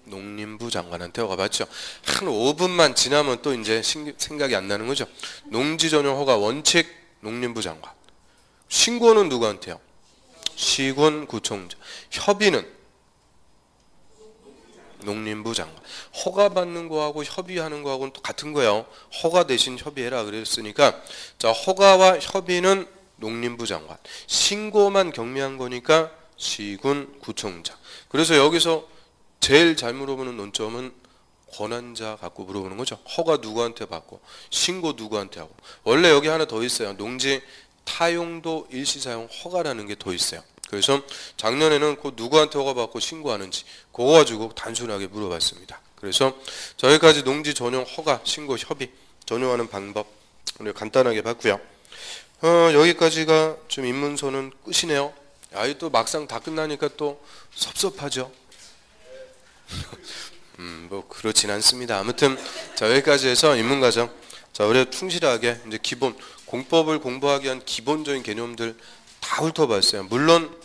농림부 장관한테 허가 받죠. 한 5분만 지나면 또 이제 생각이 안 나는 거죠. 농지 전용 허가 원칙 농림부 장관. 신고는 누구한테요? 시군 구청장. 협의는 농림부 장관. 허가 받는 거하고 협의하는 거하고는 같은 거예요. 허가 대신 협의해라 그랬으니까 자 허가와 협의는 농림부 장관. 신고만 경미한 거니까 시군 구청장. 그래서 여기서 제일 잘 물어보는 논점은 권한자 갖고 물어보는 거죠. 허가 누구한테 받고 신고 누구한테 하고. 원래 여기 하나 더 있어요. 농지 타용도 일시사용 허가라는 게 더 있어요. 그래서 작년에는 그 누구한테 허가받고 신고하는지 그거 가지고 단순하게 물어봤습니다. 그래서 저희까지 농지 전용 허가, 신고, 협의 전용하는 방법 우리 간단하게 봤고요. 여기까지가 좀 입문서는 끝이네요. 또 막상 다 끝나니까 또 섭섭하죠. 뭐 그렇진 않습니다. 아무튼 자, 여기까지 해서 입문과정 자, 우리 충실하게 이제 기본 공법을 공부하기 위한 기본적인 개념들 다 훑어봤어요. 물론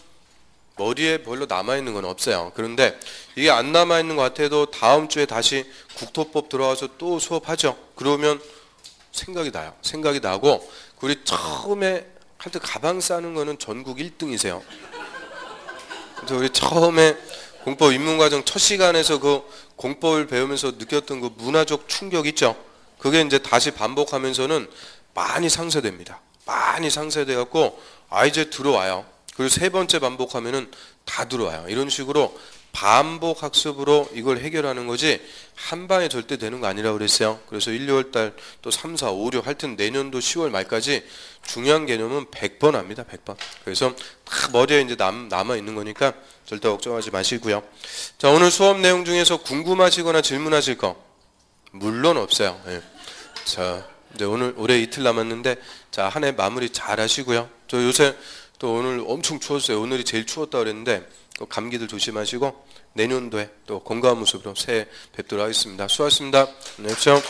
머리에 별로 남아있는 건 없어요. 그런데 이게 안 남아있는 것 같아도 다음 주에 다시 국토법 들어와서 또 수업하죠. 그러면 생각이 나요. 생각이 나고 우리 처음에 할 때 가방 싸는 거는 전국 1등이세요. 그래서 우리 처음에 공법 입문과정 첫 시간에서 그 공법을 배우면서 느꼈던 그 문화적 충격 있죠. 그게 이제 다시 반복하면서는 많이 상쇄됩니다. 많이 상쇄돼 갖고 이제 들어와요. 그리고 세 번째 반복하면은 다 들어와요. 이런 식으로 반복 학습으로 이걸 해결하는 거지 한 방에 절대 되는 거 아니라고 그랬어요. 그래서 1, 2월 달 또 3, 4, 5, 6 하여튼 내년도 10월 말까지 중요한 개념은 100번 합니다. 100번. 그래서 다 머리에 이제 남아 있는 거니까 절대 걱정하지 마시고요. 자, 오늘 수업 내용 중에서 궁금하시거나 질문하실 거 물론 없어요. 예. 자, 이제 올해 이틀 남았는데 자, 한 해 마무리 잘 하시고요. 저 요새 또 오늘 엄청 추웠어요. 오늘이 제일 추웠다 그랬는데 감기들 조심하시고 내년도에 또 건강한 모습으로 새해 뵙도록 하겠습니다. 수고하셨습니다. 안녕히 계십시오.